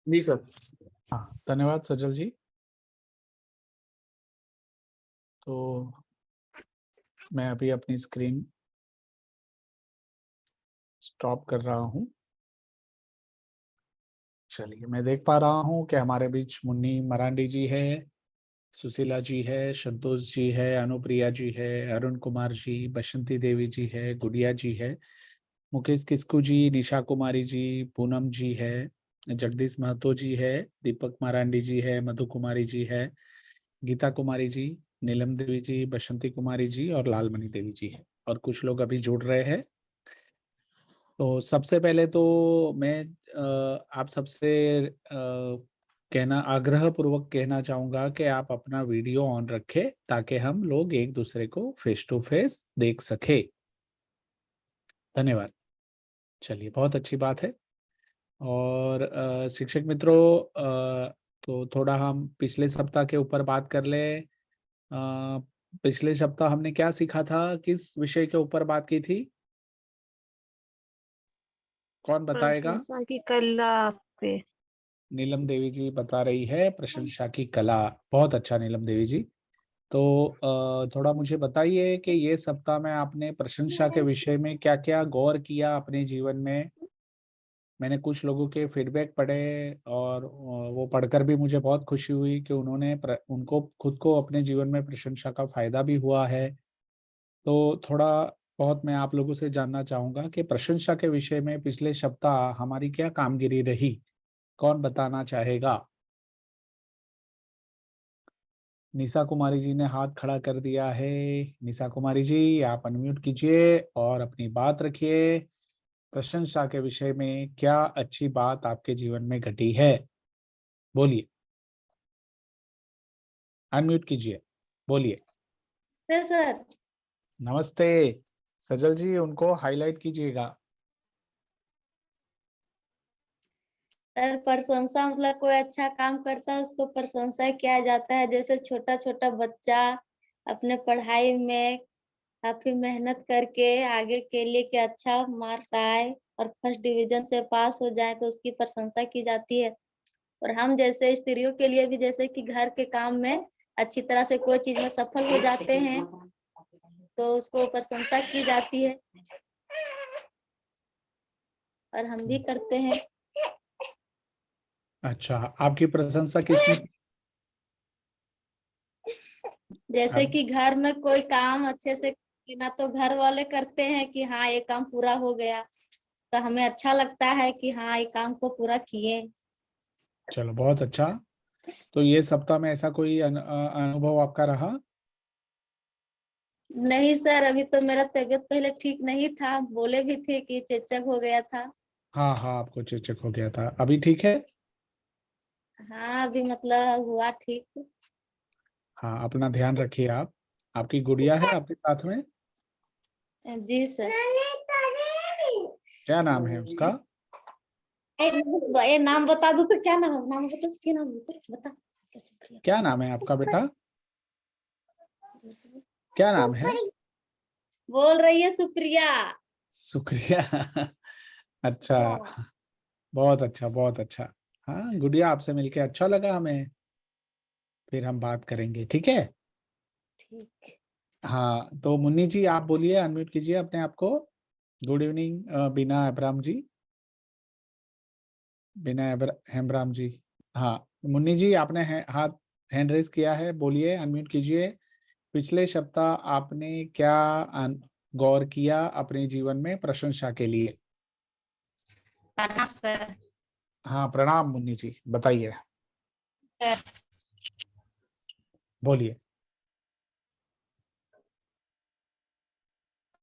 जी sir. हाँ, धन्यवाद सजल जी। तो मैं अभी अपनी स्क्रीन स्टॉप कर रहा हूँ। चलिए, मैं देख पा रहा हूँ कि हमारे बीच मुन्नी मरांडी जी है, सुशीला जी है, संतोष जी है, अनुप्रिया जी है, अरुण कुमार जी, बसंती देवी जी है, गुड़िया जी है, मुकेश किस्कू जी, निशा कुमारी जी, पूनम जी है, जगदीश महतो जी है, दीपक मरांडी जी है, मधु कुमारी जी है, गीता कुमारी जी, नीलम देवी जी, बसंती कुमारी जी और लालमणि देवी जी है, और कुछ लोग अभी जुड़ रहे हैं। तो सबसे पहले तो मैं आप सबसे कहना आग्रह पूर्वक कहना चाहूंगा कि आप अपना वीडियो ऑन रखें ताकि हम लोग एक दूसरे को फेस टू फेस देख सके। धन्यवाद। चलिए, बहुत अच्छी बात है। और शिक्षक मित्रों, तो थोड़ा हम पिछले सप्ताह के ऊपर बात कर ले। पिछले सप्ताह हमने क्या सीखा था, किस विषय के ऊपर बात की थी? कौन बताएगा? प्रशंसा की कला पे। नीलम देवी जी बता रही है प्रशंसा की कला। बहुत अच्छा नीलम देवी जी। तो थोड़ा मुझे बताइए कि ये सप्ताह में आपने प्रशंसा के विषय में क्या क्या गौर किया अपने जीवन में। मैंने कुछ लोगों के फीडबैक पढ़े और वो पढ़कर भी मुझे बहुत खुशी हुई कि उनको खुद को अपने जीवन में प्रशंसा का फायदा भी हुआ है। तो थोड़ा बहुत मैं आप लोगों से जानना चाहूंगा कि प्रशंसा के विषय में पिछले सप्ताह हमारी क्या कामगिरी रही। कौन बताना चाहेगा? निशा कुमारी जी ने हाथ खड़ा कर दिया है। निशा कुमारी जी, आप अनम्यूट कीजिए और अपनी बात रखिए। प्रशंसा के विषय में क्या अच्छी बात आपके जीवन में घटी है, बोलिए। अनम्यूट कीजिए, बोलिए। सर नमस्ते सजल जी, उनको हाईलाइट कीजिएगा। सर प्रशंसा मतलब कोई अच्छा काम करता है उसको प्रशंसा किया जाता है। जैसे छोटा छोटा बच्चा अपने पढ़ाई में काफी मेहनत करके आगे के लिए कि अच्छा मार्क्स आए और फर्स्ट डिवीजन से पास हो जाए तो उसकी प्रशंसा की जाती है। और हम जैसे स्त्रियों के लिए भी जैसे कि घर के काम में अच्छी तरह से कोई चीज में सफल हो जाते हैं तो उसको प्रशंसा की जाती है और हम भी करते हैं। अच्छा, आपकी प्रशंसा किसने की? जैसे आप कि घर में कोई काम अच्छे से ना तो घर वाले करते हैं कि हाँ ये काम पूरा हो गया तो हमें अच्छा लगता है कि हाँ ये काम को पूरा किए। चलो, बहुत अच्छा। तो ये सप्ताह में ऐसा कोई अनुभव आपका रहा? नहीं सर, अभी तो मेरा तबीयत पहले ठीक नहीं था, बोले भी थे कि चेचक हो गया था। हाँ हाँ, आपको चेचक हो गया था, अभी ठीक है? हाँ अभी मतलब हुआ ठीक। हाँ, अपना ध्यान रखिए आप। आपकी गुड़िया है आपके साथ में? जी सर। क्या नाम है उसका? ये नाम बता दो तो क्या नाम है, नाम बता, क्या नाम बता। क्या नाम है आपका बेटा? क्या नाम है? बोल रही है सुप्रिया। शुक्रिया। अच्छा, बहुत अच्छा, बहुत अच्छा। हाँ गुड़िया, आपसे मिलके अच्छा लगा हमें। फिर हम बात करेंगे, ठीक है? ठीक। हाँ, तो मुन्नी जी आप बोलिए, अनम्यूट कीजिए अपने आप को। गुड इवनिंग बीना अब्राम जी। हेम्ब्राम जी। हाँ, मुन्नी जी आपने हाथ हैंड रेस किया है, बोलिए, अनम्यूट कीजिए। पिछले सप्ताह आपने क्या गौर किया अपने जीवन में प्रशंसा के लिए? प्रणाम सर। हाँ, प्रणाम मुन्नी जी, बताइए, सर बोलिए।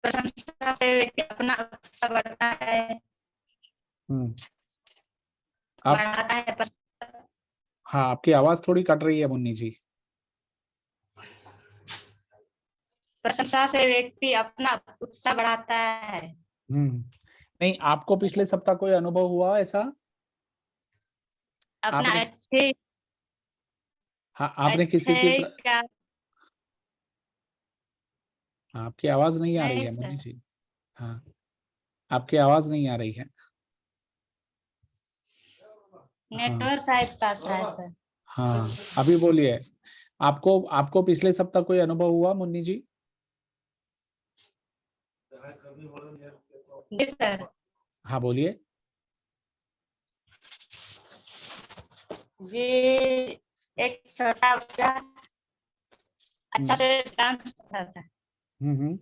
प्रशंसा से व्यक्ति अपना उत्साह बढ़ता है, हम्म। आप बढ़ाता है। हाँ, आपकी आवाज थोड़ी कट रही है मुन्नी जी। प्रशंसा से व्यक्ति अपना उत्साह बढ़ाता है। हम्म। नहीं, आपको पिछले सप्ताह कोई अनुभव हुआ ऐसा? अपना आपने अच्छे हाँ, आपने किसी की अच्छे क्या। आपकी आवाज नहीं आ रही नहीं है मुन्नी सर। जी। हाँ, आपकी आवाज नहीं आ रही है। नेटवर्क शायद काट रहा है सर। हाँ, अभी बोलिए। आपको आपको पिछले सप्ताह कोई अनुभव हुआ मुन्नी जी? जी सर। हाँ बोलिए। जी, एक छोटा बच्चा अच्छा से डांस करता था, हम्म।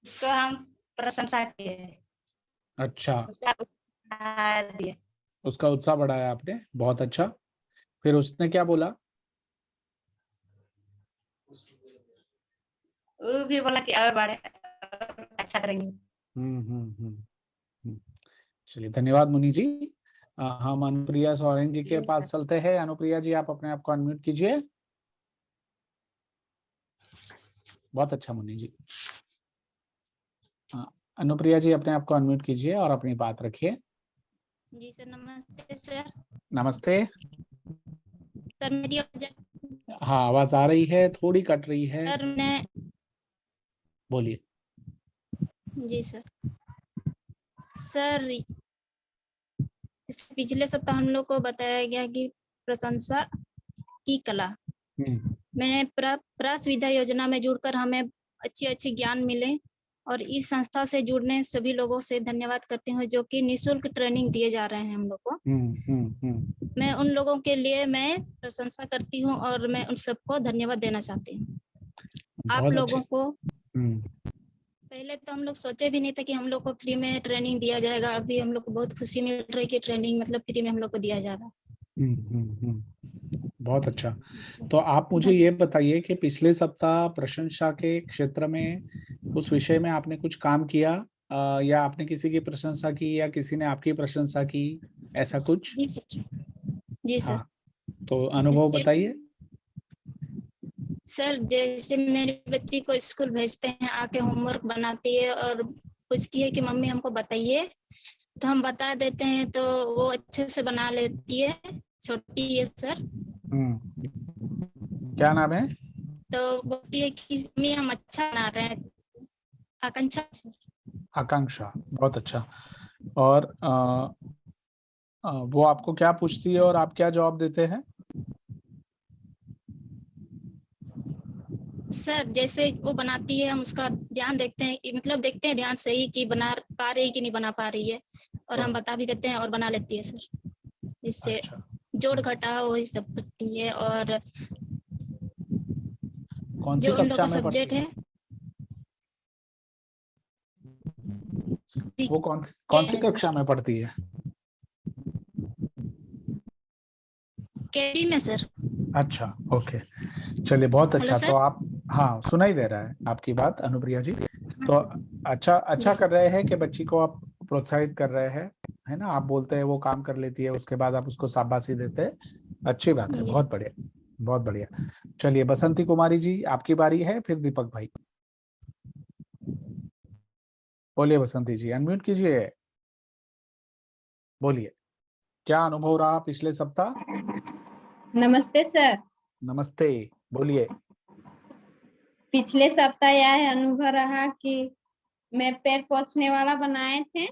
उसको हम प्रशंसा किए, अच्छा, उसका उत्साह दिए। उसका उत्साह बढ़ाया आपने, बहुत अच्छा। फिर उसने क्या बोला? वो भी बोला कि और बड़े और अच्छा करेंगे। हम्म। चलिए, धन्यवाद मुनि जी। हम अनुप्रिया सोरेन जी के जी पास सर। चलते हैं। अनुप्रिया जी, आप अपने आप को अनम्यूट कीजिए। बहुत अच्छा मुनि जी। अनुप्रिया जी, अपने आप को अनम्यूट कीजिए और अपनी बात रखिए। जी सर, नमस्ते सर। नमस्ते। सर मेरी हाँ, आवाज आ रही है, थोड़ी कट रही है। सर ने बोलिए। जी सर। सर पिछले सप्ताह हम लोग को बताया गया कि प्रशंसा की कला। मैंने प्रयास विद्या योजना में जुड़कर हमें अच्छी ज्ञान मिले और इस संस्था से जुड़ने सभी लोगों से धन्यवाद करती हूँ जो कि निःशुल्क ट्रेनिंग दिए जा रहे हैं हम लोग को। मैं उन लोगों के लिए मैं प्रशंसा करती हूँ और मैं उन सबको धन्यवाद देना चाहती हूँ। आप बहुत लोगों अच्छे। को पहले तो हम लोग सोचे भी नहीं था कि हम लोग को फ्री में ट्रेनिंग दिया जाएगा। अभी हम लोग को बहुत खुशी मिल रही है कि ट्रेनिंग मतलब फ्री में हम लोग को दिया जा रहा है। बहुत अच्छा। तो आप मुझे ये बताइए कि पिछले सप्ताह प्रशंसा के क्षेत्र में उस विषय में आपने कुछ काम किया, या आपने किसी की प्रशंसा की या किसी ने आपकी प्रशंसा की, ऐसा कुछ? जी सर। जी सर। हाँ, तो अनुभव बताइए। सर जैसे मेरी बच्ची को स्कूल भेजते हैं, आके होमवर्क बनाती है और पूछती है कि मम्मी हमको बताइए, तो हम बता देते हैं तो वो अच्छे से बना लेती है। छोटी है सर। क्या नाम है? तो बोलती है कि मम्मी हम अच्छा बना रहे हैं। आकांक्षा सर। आकांक्षा, बहुत अच्छा। और वो आपको क्या पूछती है और आप क्या जवाब देते हैं? सर जैसे वो बनाती है हम उसका ध्यान देखते हैं, मतलब देखते हैं ध्यान से ही कि बना पा रही है कि नहीं बना पा रही है, और हम बता भी देते हैं और बना लेती है सर। इससे अच्छा। जोड़ घटाव वही सब करती है। और कौन सी जो उन लोग कक्षा का में पढ़ती सब्जेक्ट है? है वो कौन सी कक्षा में पढ़ती है? केबी में सर। अच्छा, ओके। चलिए, बहुत हेलो अच्छा। तो सर। आप, हाँ, सुनाई दे रहा है आपकी बात अनुप्रिया जी। तो अच्छा जी अच्छा सर। कर रहे हैं कि बच्ची को आप प्रोत्साहित कर रहे हैं, है ना? आप बोलते हैं वो काम कर लेती है, उसके बाद आप उसको शाबाशी देते हैं। अच्छी बात है, जी बहुत सर। बढ़िया। बहुत बढ़िया। चलिए, बसंती कुमारी जी, आपकी बारी है, फिर दीपक भाई। बोलिए बसंती जी, अनम्यूट कीजिए। बोलिए, क्या अनुभव रहा पिछले सप्ताह? नमस्ते सर। नमस्ते, बोलिए। पिछले सप्ताह यह अनुभव रहा कि मैं पैर पोंछने वाला बनाए थे।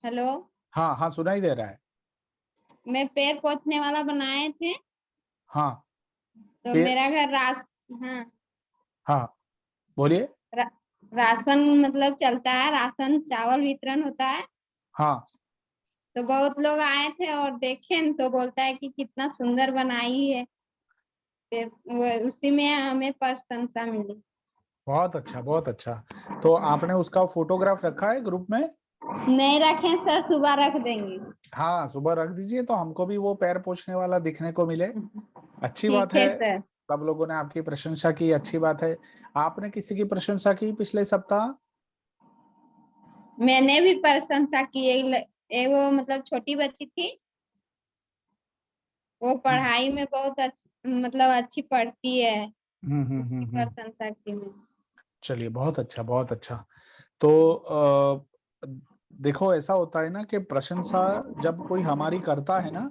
हेलो। हाँ हाँ, सुनाई दे रहा है। मैं पैर पोंछने वाला बनाए थे। हाँ। तो फिर? मेरा घर हाँ, हाँ, बोलिए। रा, राशन मतलब चलता है, राशन चावल वितरण होता है। हाँ। तो बहुत लोग आए थे और देखे न, तो बोलता है कि कितना सुंदर बनाई है। फिर उसी में हमें प्रशंसा मिली। बहुत अच्छा, बहुत अच्छा। तो आपने उसका फोटोग्राफ रखा है ग्रुप में? नहीं रखे सर, सुबह रख देंगे। हाँ, सुबह रख दीजिए तो हमको भी वो पैर पोंछने वाला दिखने को मिले। अच्छी बात ठीक है। है सर। सब लोगों ने आपकी प्रशंसा की, अच्छी बात है। आपने किसी की प्रशंसा की पिछले सप्ताह? मैंने भी प्रशंसा की। वो मतलब छोटी बच्ची थी, वो पढ़ाई में बहुत मतलब अच्छी पढ़ती है। उसकी हम्म। प्रशंसा की मैं। चलिए, बहुत अच्छा, बहुत अच्छा। तो देखो, ऐसा होता है ना कि प्रशंसा जब कोई हमारी करता है ना,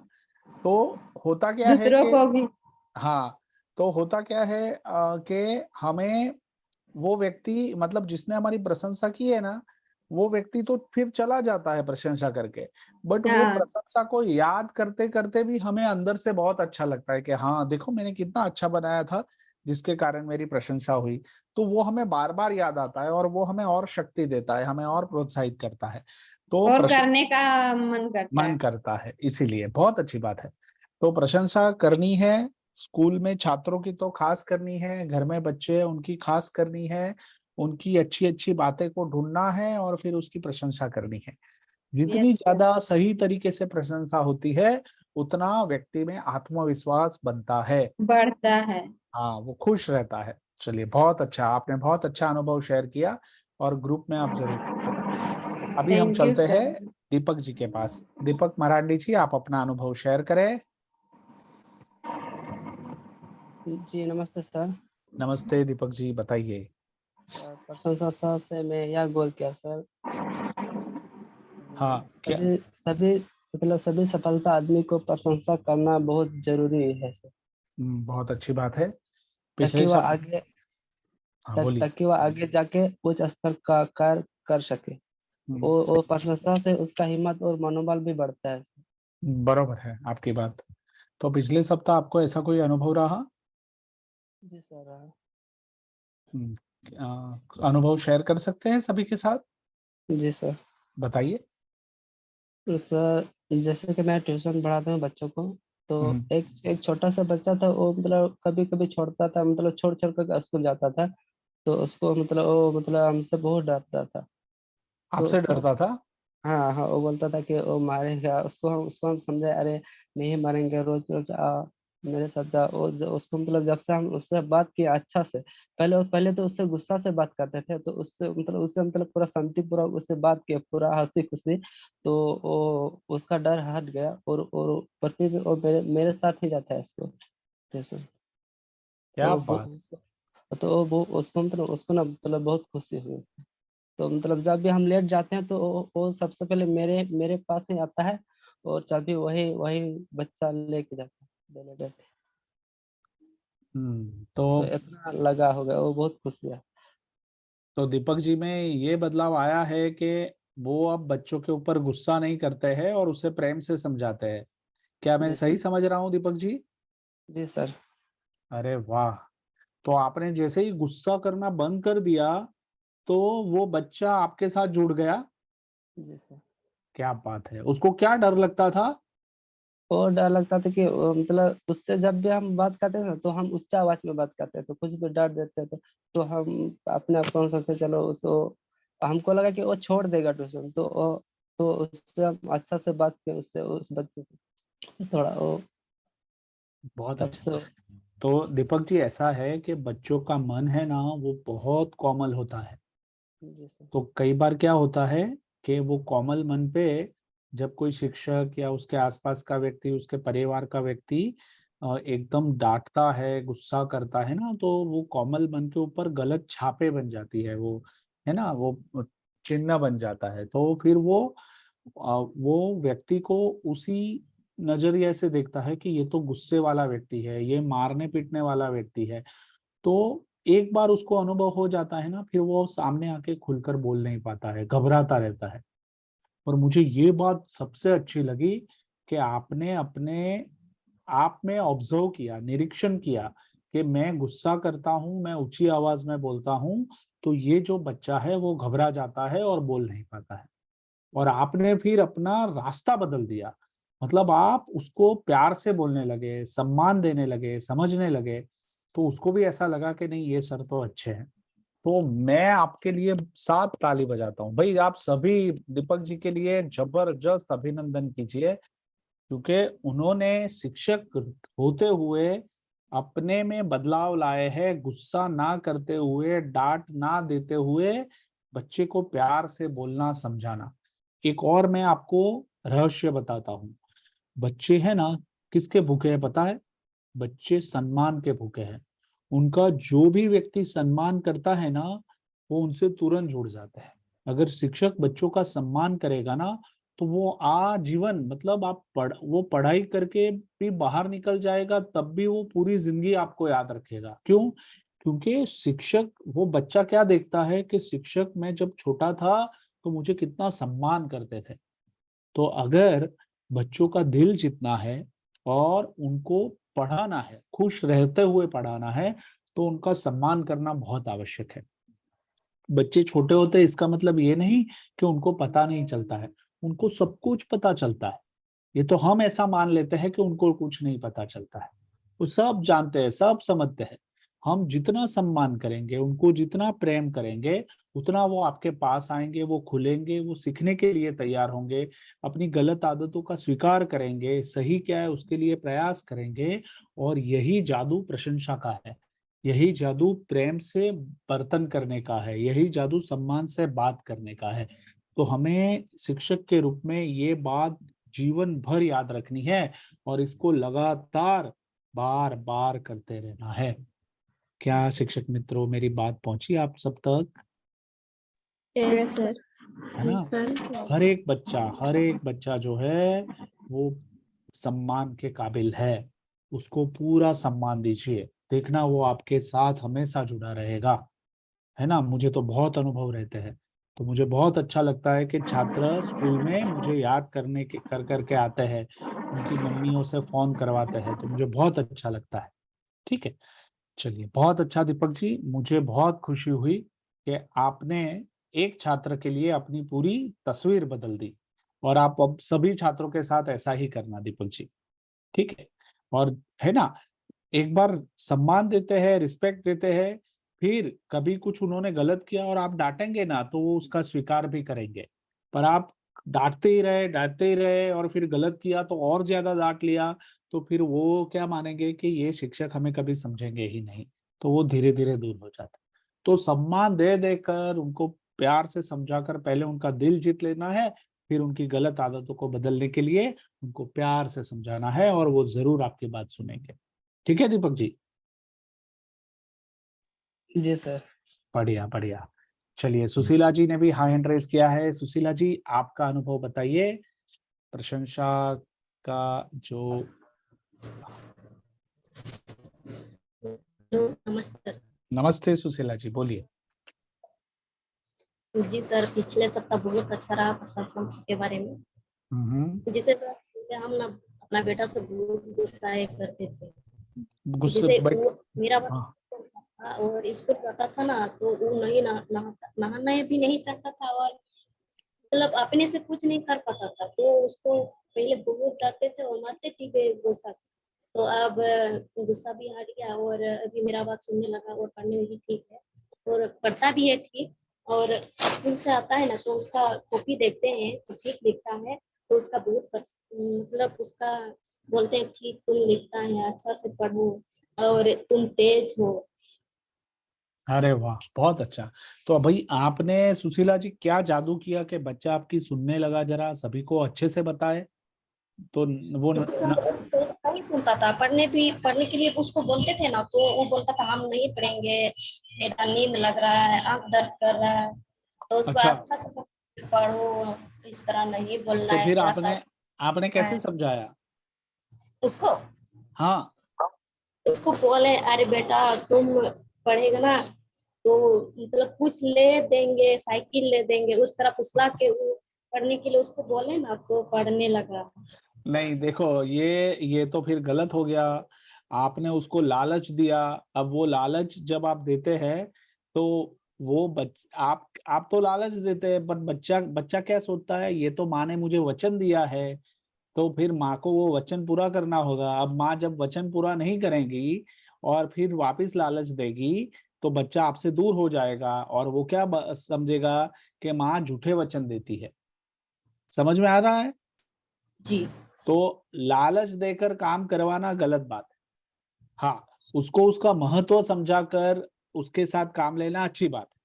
तो होता क्या है दूसरों कि, को भी। हाँ, तो होता क्या है कि हमें वो व्यक्ति, मतलब जिसने हमारी प्रशंसा की है ना, वो व्यक्ति तो फिर चला जाता है प्रशंसा करके, बट वो हाँ। प्रशंसा को याद करते करते भी हमें अंदर से बहुत अच्छा लगता है कि हाँ देखो मैंने कितना अच्छा बनाया था जिसके कारण मेरी प्रशंसा हुई। तो वो हमें बार बार याद आता है और वो हमें और शक्ति देता है, हमें और प्रोत्साहित करता है। तो और करने का मन करता मन है। करता है, इसीलिए बहुत अच्छी बात है। तो प्रशंसा करनी है, स्कूल में छात्रों की तो खास करनी है, घर में बच्चे हैं उनकी खास करनी है, उनकी अच्छी अच्छी बातें को ढूंढना है और फिर उसकी प्रशंसा करनी है। जितनी यस सर। ज्यादा सही तरीके से प्रशंसा होती है उतना व्यक्ति में आत्मविश्वास बनता है। बढ़ता है। हाँ, वो खुश रहता है। चलिए, बहुत अच्छा, आपने बहुत अच्छा अनुभव शेयर किया और ग्रुप में आप जरूर बताना। अभी हम थैंक यू चलते हैं सर। दीपक जी के पास। दीपक मरांडी जी, आप अपना अनुभव शेयर करें। जी नमस्ते सर। नमस्ते दीपक जी, बताइए। प्रशंसा सर से मैं यह गोल किया सर, हाँ, क्या? सभी सभी मतलब सभी सफलता आदमी को प्रशंसा करना बहुत जरूरी है सर, बहुत अच्छी बात है। ताकि पिछले वह सब आगे हाँ बोलिए। ताकि वह आगे जाके उच्च स्तर का कार्य कर सके। वो सही, प्रशंसा से उसका हिम्मत और मनोबल भी बढ़ता है। बरोबर है आपकी बात। तो पिछले सप्ताह आपको ऐसा कोई अनुभव रहा? जी सर। हम्म, अनुभव शेयर कर सकते हैं सभी के साथ? जी सर। बताइए। तो सर जैसे कि मैं ट्यूशन पढ़ाता हूँ बच्चों को, तो हम्म, एक एक छोटा सा बच्चा था, वो मतलब कभी कभी छोड़ता था, मतलब छोड़ छोड़ कर स्कूल जाता था। तो उसको मतलब वो मतलब हमसे बहुत डरता था। तो आपसे उसको, डरता था? हाँ हाँ, वो बोलता था कि वो मारेगा उसको। हम समझे, अरे नहीं मारेंगे, रोज रोज आ मेरे साथ जा। उसको मतलब जब से हम उससे बात किया अच्छा से, पहले तो उससे गुस्सा से बात करते थे, तो उससे मतलब पूरा शांति पूरा उससे बात किया, पूरा हंसी खुशी। तो वो उसका डर हट गया, और प्रतिदिन वो मेरे साथ ही जाता है स्कूल, ट्यूशन। क्या तो बात। वो उसको मतलब उसको ना मतलब बहुत खुशी हुई। तो मतलब जब भी हम लेट जाते हैं तो वो सबसे पहले मेरे मेरे पास ही आता है, और चाबी वही वही बच्चा लेके जाता है डेली डेली। तो तो इतना लगा हो गया, वो बहुत खुश है। दीपक जी में ये बदलाव आया है कि वो अब बच्चों के ऊपर गुस्सा नहीं करते हैं और उसे प्रेम से समझाते हैं। क्या मैं जी सही सर। समझ रहा हूँ दीपक जी? जी सर। अरे वाह। तो आपने जैसे ही गुस्सा करना बंद कर दिया तो वो बच्चा आपके साथ जुड़ गया। जी सर। क्या बात है। उसको क्या डर लगता था? और डर लगता था कि मतलब उससे जब भी हम बात करते हैं ना, तो हम उच्च आवाज में बात करते हैं, तो कुछ भी डर देते हैं, तो हम अपने आप को सोचते चलो उसको, हमको लगा कि वो छोड़ देगा ट्यूशन, तो उससे हम अच्छा से बात किए, उससे उस बच्चे से थोड़ा वो बहुत तब अच्छा। से। तो दीपक जी, ऐसा है कि बच्चों का मन है ना, वो बहुत कोमल होता है। जी सर। तो कई बार क्या होता है कि वो कोमल मन पे जब कोई शिक्षक या उसके आसपास का व्यक्ति, उसके परिवार का व्यक्ति एकदम डांटता है, गुस्सा करता है ना, तो वो कोमल मन के ऊपर गलत छापे बन जाती है वो, है ना, वो चिन्ह बन जाता है। तो फिर वो व्यक्ति को उसी नजरिए से देखता है कि ये तो गुस्से वाला व्यक्ति है, ये मारने पीटने वाला व्यक्ति है। तो एक बार उसको अनुभव हो जाता है ना, फिर वो सामने आके खुलकर बोल नहीं पाता है, घबराता रहता है। और मुझे ये बात सबसे अच्छी लगी कि आपने अपने आप में ऑब्जर्व किया, निरीक्षण किया कि मैं गुस्सा करता हूं, मैं ऊंची आवाज में बोलता हूं, तो ये जो बच्चा है वो घबरा जाता है और बोल नहीं पाता है। और आपने फिर अपना रास्ता बदल दिया। मतलब आप उसको प्यार से बोलने लगे, सम्मान देने लगे, समझने लगे। तो उसको भी ऐसा लगा कि नहीं, ये सर तो अच्छे हैं। तो मैं आपके लिए 7 ताली बजाता हूँ भाई। आप सभी दीपक जी के लिए जबरदस्त अभिनंदन कीजिए, क्योंकि उन्होंने शिक्षक होते हुए अपने में बदलाव लाए हैं, गुस्सा ना करते हुए, डांट ना देते हुए, बच्चे को प्यार से बोलना, समझाना। एक और मैं आपको रहस्य बताता हूँ। बच्चे हैं ना, किसके भूखे हैं पता है? बच्चे सम्मान के भूखे हैं। उनका जो भी व्यक्ति सम्मान करता है ना, वो उनसे तुरंत जुड़ जाता है। अगर शिक्षक बच्चों का सम्मान करेगा ना, तो वो आजीवन, मतलब वो पढ़ाई करके भी बाहर निकल जाएगा तब भी वो पूरी जिंदगी आपको याद रखेगा। क्यों? क्योंकि शिक्षक, वो बच्चा क्या देखता है कि शिक्षक, मैं जब छोटा था तो मुझे कितना सम्मान करते थे। तो अगर बच्चों का दिल जीतना है और उनको पढ़ाना है, खुश रहते हुए पढ़ाना है, तो उनका सम्मान करना बहुत आवश्यक है। बच्चे छोटे होते हैं इसका मतलब ये नहीं कि उनको पता नहीं चलता है, उनको सब कुछ पता चलता है। ये तो हम ऐसा मान लेते हैं कि उनको कुछ नहीं पता चलता है, वो सब जानते हैं, सब समझते हैं। हम जितना सम्मान करेंगे, उनको जितना प्रेम करेंगे, उतना वो आपके पास आएंगे, वो खुलेंगे, वो सीखने के लिए तैयार होंगे, अपनी गलत आदतों का स्वीकार करेंगे, सही क्या है उसके लिए प्रयास करेंगे। और यही जादू प्रशंसा का है, यही जादू प्रेम से बर्तन करने का है, यही जादू सम्मान से बात करने का है। तो हमें शिक्षक के रूप में ये बात जीवन भर याद रखनी है और इसको लगातार बार बार करते रहना है। क्या शिक्षक मित्रों मेरी बात पहुंची आप सब तक? Yes sir. है ना? हर एक बच्चा जो है वो सम्मान के काबिल है, उसको पूरा सम्मान दीजिए, देखना वो आपके साथ हमेशा जुड़ा रहेगा। है ना? मुझे तो बहुत अनुभव रहते हैं, तो मुझे बहुत अच्छा लगता है कि छात्र स्कूल में मुझे याद करने के कर करके आते हैं, उनकी मम्मियों से फोन करवाते हैं, तो मुझे बहुत अच्छा लगता है। ठीक है, चलिए, बहुत अच्छा दीपक जी, मुझे बहुत खुशी हुई कि आपने एक छात्र के लिए अपनी पूरी तस्वीर बदल दी, और आप अब सभी छात्रों के साथ ऐसा ही करना दीपक जी। ठीक है, और है ना, एक बार सम्मान देते हैं, रिस्पेक्ट देते हैं, फिर कभी कुछ उन्होंने गलत किया और आप डांटेंगे ना, तो वो उसका स्वीकार भी करेंगे। पर आप डांटते ही रहे और फिर गलत किया तो और ज्यादा डांट लिया, तो फिर वो क्या मानेंगे कि ये शिक्षक हमें कभी समझेंगे ही नहीं, तो वो धीरे धीरे दूर हो जाता है। तो सम्मान दे देकर उनको प्यार से समझाकर पहले उनका दिल जीत लेना है, फिर उनकी गलत आदतों को बदलने के लिए उनको प्यार से समझाना है, और वो जरूर आपकी बात सुनेंगे। ठीक है दीपक जी? जी सर। बढ़िया बढ़िया। चलिए, सुशीला जी ने भी हाई हैंड रेज किया है। सुशीला जी, आपका अनुभव बताइए प्रशंसा का जो। नमस्ते नमस्ते सुशीला जी, बोलिए। जी सर, पिछले सप्ताह बहुत अच्छा रहा प्रशासन के बारे में। जैसे हम ना अपना बेटा से बहुत गुस्सा करते थे, जैसे वो मेरा था और स्कूल जाता था ना, तो वो नहीं नहाना भी नहीं चाहता था, और मतलब अपने से कुछ नहीं कर पाता था, तो उसको पहले बहुत डांटते थे और मारते थे गुस्सा से। तो अब गुस्सा भी हट गया और अभी मेरा बात सुनने लगा और पढ़ने में भी ठीक है और पढ़ता भी है ठीक। और स्कूल से आता है ना, तो उसका कॉपी देखते हैं तो ठीक लिखता है, तो उसका बहुत मतलब उसका बोलते हैं ठीक तुम लिखता है, अच्छा से पढ़ो और तुम तेज हो। अरे वाह, बहुत अच्छा। तो भाई आपने सुशीला जी क्या जादू किया कि बच्चा आपकी सुनने लगा? जरा सभी को अच्छे से बताए। तो वो नहीं सुनता था, पढ़ने के लिए उसको बोलते थे ना, तो वो बोलता था हम नहीं पढ़ेंगे, मेरा नींद लग रहा है, आंख दर्द कर रहा है। तो उसको अच्छा, अच्छा से पढ़ो, इस तरह नहीं बोलना तो है, फिर थोड़ा सा आपने कैसे समझाया? उसको हाँ, उसको बोले अरे बेटा तुम पढ़ेगा ना तो मतलब कुछ ले देंगे, साइकिल ले देंगे, उस तरह फुसला के वो पढ़ने के लिए उसको बोले ना, तो पढ़ने लगा। नहीं देखो, ये तो फिर गलत हो गया। आपने उसको लालच दिया। अब वो लालच जब आप देते हैं तो वो आप तो लालच देते हैं, पर बच्चा बच्चा क्या सोचता है, ये तो माँ ने मुझे वचन दिया है, तो फिर माँ को वो वचन पूरा करना होगा। अब माँ जब वचन पूरा नहीं करेंगी और फिर वापस लालच देगी, तो बच्चा आपसे दूर हो जाएगा और वो क्या समझेगा कि माँ झूठे वचन देती है। समझ में आ रहा है? जी तो लालच देकर काम करवाना गलत बात है। हाँ, उसको उसका महत्व समझाकर उसके साथ काम लेना अच्छी बात है।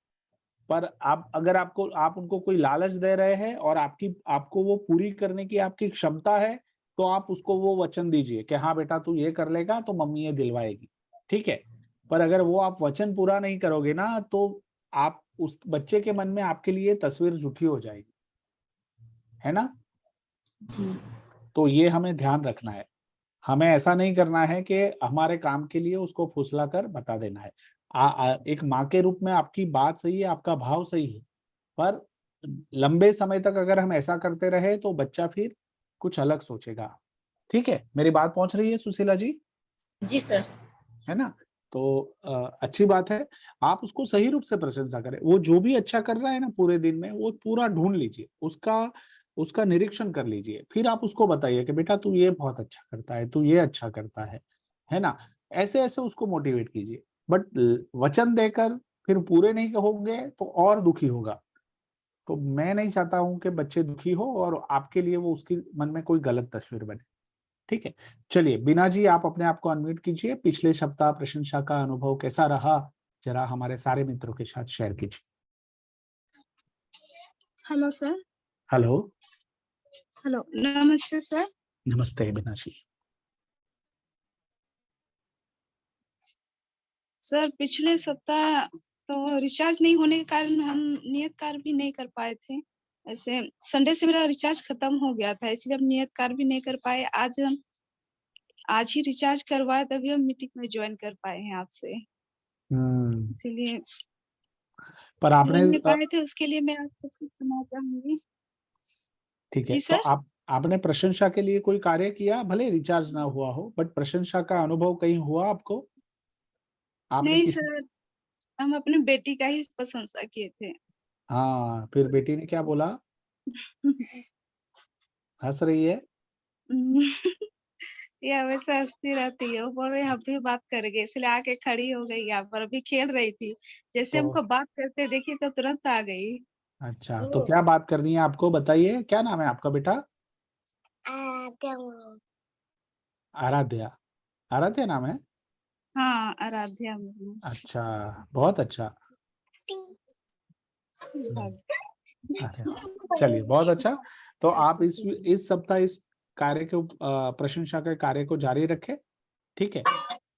पर आप अगर आप उनको कोई लालच दे रहे हैं और आपको वो पूरी करने की आपकी क्षमता है, तो आप उसको वो वचन दीजिए कि हाँ बेटा तू ये कर लेगा तो मम्मी ये दिलवाएगी। ठीक है, पर अगर वो आप वचन पूरा नहीं करोगे ना, तो आप उस बच्चे के मन में आपके लिए तस्वीर झूठी हो जाएगी। है ना? जी तो ये हमें ध्यान रखना है। हमें ऐसा नहीं करना है कि हमारे काम के लिए उसको फुसला कर बता देना है। एक माँ के रूप में आपकी बात सही है, आपका भाव सही है, पर लंबे समय तक अगर हम ऐसा करते रहे तो बच्चा फिर कुछ अलग सोचेगा। ठीक है, मेरी बात पहुंच रही है सुशीला जी? जी सर। है ना? तो अच्छी बात है, आप उसको सही रूप से प्रशंसा करें। वो जो भी अच्छा कर रहा है ना पूरे दिन में, वो पूरा ढूंढ लीजिए, उसका निरीक्षण कर लीजिए, फिर आप उसको बताइए कि बेटा तू ये बहुत अच्छा करता है, तू ये अच्छा करता है ना? ऐसे ऐसे उसको मोटिवेट कीजिए। बट वचन देकर फिर पूरे नहीं होंगे तो और दुखी होगा। तो मैं नहीं चाहता हूं कि बच्चे दुखी हो और आपके लिए वो उसकी मन में कोई गलत तस्वीर बने। ठीक है, चलिए बीना जी आप अपने आप को अनम्यूट कीजिए। पिछले सप्ताह प्रशंसा का अनुभव कैसा रहा, जरा हमारे सारे मित्रों के साथ शेयर कीजिए। Hello sir. हेलो। हेलो, नमस्ते सर। नमस्ते बीना जी। सर पिछले सप्ताह तो रिचार्ज नहीं होने के कारण हम नियत कार्य भी नहीं कर पाए थे। ऐसे संडे से मेरा रिचार्ज खत्म हो गया था, इसलिए हम नियत कार्य भी नहीं कर पाए। आज ही रिचार्ज करवाए, तभी हम मीटिंग में ज्वाइन कर पाए हैं आपसे। इसीलिए पर आपने नहीं पाए थे, उसके लिए मैं आपको सुना चाहूंगी। ठीक है, जी तो सर। आपने प्रशंसा के लिए कोई कार्य किया, भले रिचार्ज ना हुआ हो, बट प्रशंसा का अनुभव कहीं हुआ आपको? आपने नहीं किसी सर, हम अपने बेटी का ही प्रशंसा किए थे। हाँ, फिर बेटी ने क्या बोला? हंस रही है। ये हमेशा हंसती रहती है। वो बोल रही हम भी बात करेंगे, इसलिए आके खड़ी हो गई यहाँ पर। अभी खेल रही थी, जैसे तो हमको बात करते देखी तो तुरंत आ गई। अच्छा, तो क्या बात करनी है आपको, बताइए। क्या नाम है आपका बेटा? आराध्या। आराध्या नाम है? हाँ, आराध्या मुर्मू। अच्छा, बहुत अच्छा। अरे चलिए, बहुत अच्छा। तो आप इस सप्ताह इस कार्य को प्रशंसा के कार्य को जारी रखें। ठीक है,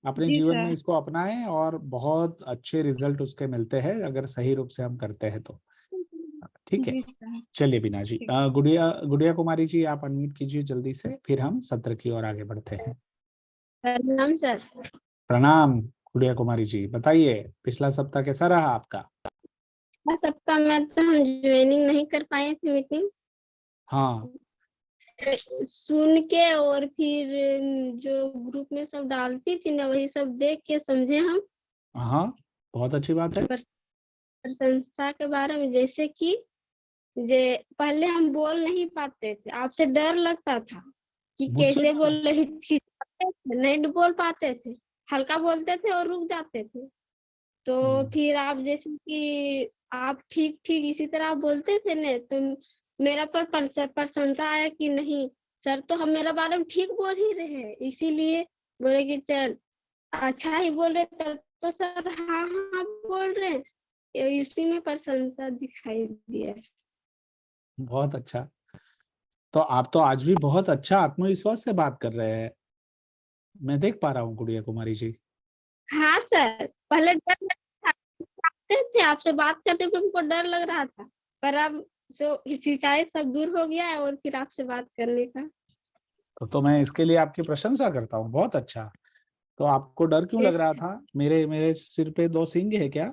अपने जी जीवन में सर। इसको अपनाएं और बहुत अच्छे रिजल्ट उसके मिलते हैं अगर सही रूप से हम करते हैं तो। ठीक है, जी सर। चलिए बीना जी। ठीक। गुड़िया गुड़िया कुमारी जी आप अनम्यूट कीजिए जल्दी से, फिर हम सत्र की ओर आगे बढ़ते हैं। प्रणाम सर। प्रणाम गुड़िया कुमारी जी, बताइए पिछला सप्ताह कैसा रहा आपका? सप्ताह में तो हम ज्वाइनिंग नहीं कर पाए थे मीटिंग। हाँ। सुन के और फिर जो ग्रुप में सब डालती थी ना, वही सब देख के समझे हम। हाँ, बहुत अच्छी बात है। प्रशंसा के बारे में, जैसे कि पहले हम बोल नहीं पाते थे, आपसे डर लगता था कि मुझसे कैसे बोले, हिचकिचाते थे, नहीं बोल पाते थे, हल्का बोलते थे और रुक जाते थे। तो फिर आप जैसे कि आप ठीक ठीक इसी तरह आप बोलते थे ना, तो मेरा पर प्रशंसा आया कि नहीं सर, तो हम मेरा बारे में ठीक बोल ही रहे हैं, इसीलिए बोले कि चल अच्छा ही बोल रहे, तब तो सर हाँ हाँ बोल रहे हैं। इसी में प्रशंसा दिखाई दिया। बहुत अच्छा। तो आप तो आज भी बहुत अच्छा आत्मविश्वास से बात कर रहे हैं, मैं देख पा रहा हूँ गुड़िया कुमारी जी। हाँ सर, पहले डर लगता थे, आपसे बात करने पे हमको डर लग रहा था, पर अब हिचकिचाई सब दूर हो गया है और फिर आपसे बात करने का। तो मैं इसके लिए आपकी प्रशंसा करता हूँ, बहुत अच्छा। तो आपको डर क्यों लग रहा था? मेरे मेरे सिर पे 2 सींग है क्या?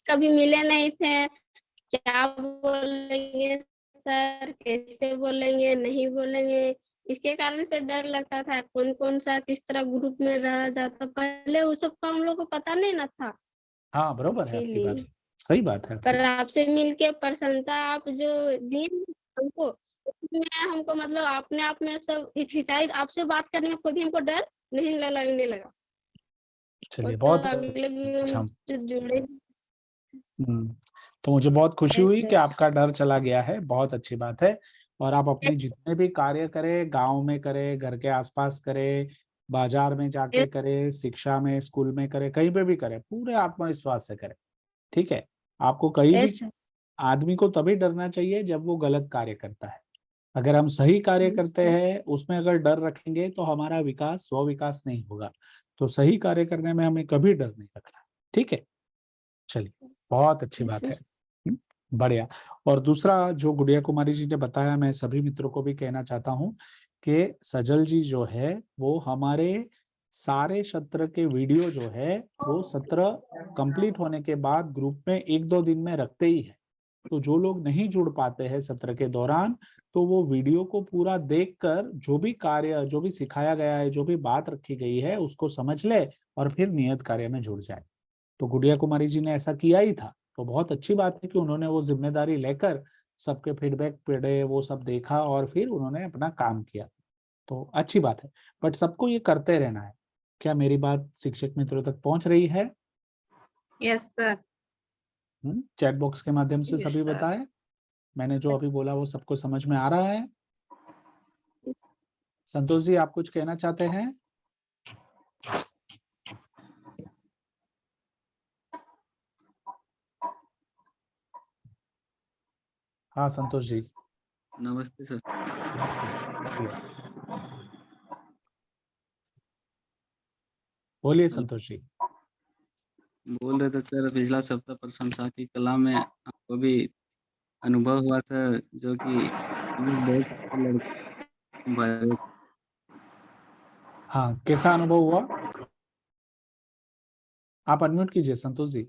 कभी मिले नहीं थे, क्या बोलेंगे सर, कैसे बोलेंगे, नहीं बोलेंगे, इसके कारण से डर लगता था। कौन कौन सा किस तरह ग्रुप में रहा जाता, पहले वो सब का हम लोग को पता नहीं ना था, हाँ, बरोबर है आपकी बात, इसीलिए। सही बात है पर आपकी। आपसे मिलके प्रसन्नता आप जो दी हमको, उसमें हमको मतलब अपने आप में सब हिचकिचाई, आपसे बात करने में कोई भी हमको डर नहीं लगने लगा। और चलिए, तो बहुत अगले भी अच्छा। हम जो जुड़े। तो मुझे बहुत खुशी हुई कि ऐसे आपका डर चला गया है, बहुत अच्छी बात है। और आप अपने जितने भी कार्य करें, गांव में करें, घर के आसपास करें, बाजार में जाके करें, शिक्षा में स्कूल में करें, कहीं पे भी करें, पूरे आत्मविश्वास से करें। ठीक है, आपको कहीं भी ऐसे आदमी को तभी डरना चाहिए जब वो गलत कार्य करता है। अगर हम सही कार्य करते हैं उसमें अगर डर रखेंगे तो हमारा विकास स्व विकास नहीं होगा। तो सही कार्य करने में हमें कभी डर नहीं रखना। ठीक है, चलिए, बहुत अच्छी बात है। बढ़िया। और दूसरा जो गुड़िया कुमारी जी ने बताया, मैं सभी मित्रों को भी कहना चाहता हूँ कि सजल जी जो है वो हमारे सारे सत्र के वीडियो जो है वो सत्र कंप्लीट होने के बाद ग्रुप में 1-2 दिन में रखते ही है। तो जो लोग नहीं जुड़ पाते हैं सत्र के दौरान, तो वो वीडियो को पूरा देखकर जो भी कार्य, जो भी सिखाया गया है, जो भी बात रखी गई है उसको समझ ले और फिर नियत कार्य में जुड़ जाए। तो गुड़िया कुमारी जी ने ऐसा किया ही था। तो बहुत अच्छी बात है कि उन्होंने वो जिम्मेदारी लेकर सबके फीडबैक पढ़े, वो सब देखा और फिर उन्होंने अपना काम किया। तो अच्छी बात है, बट सबको ये करते रहना है। क्या मेरी बात शिक्षक मित्रों तक पहुंच रही है? Yes sir. चैट बॉक्स के माध्यम से Yes, सभी sir. बताएं। मैंने जो अभी बोला वो सबको समझ में आ रहा है? संतोष जी, आप कुछ कहना चाहते हैं? हाँ संतोष जी। नमस्ते सर। बोलिए संतोष जी। बोल रहे थे सर, पिछला सप्ताह प्रशंसा की कला में आपको भी अनुभव हुआ था, जो कि हाँ, कैसा अनुभव हुआ? आप अनम्यूट कीजिए संतोष जी।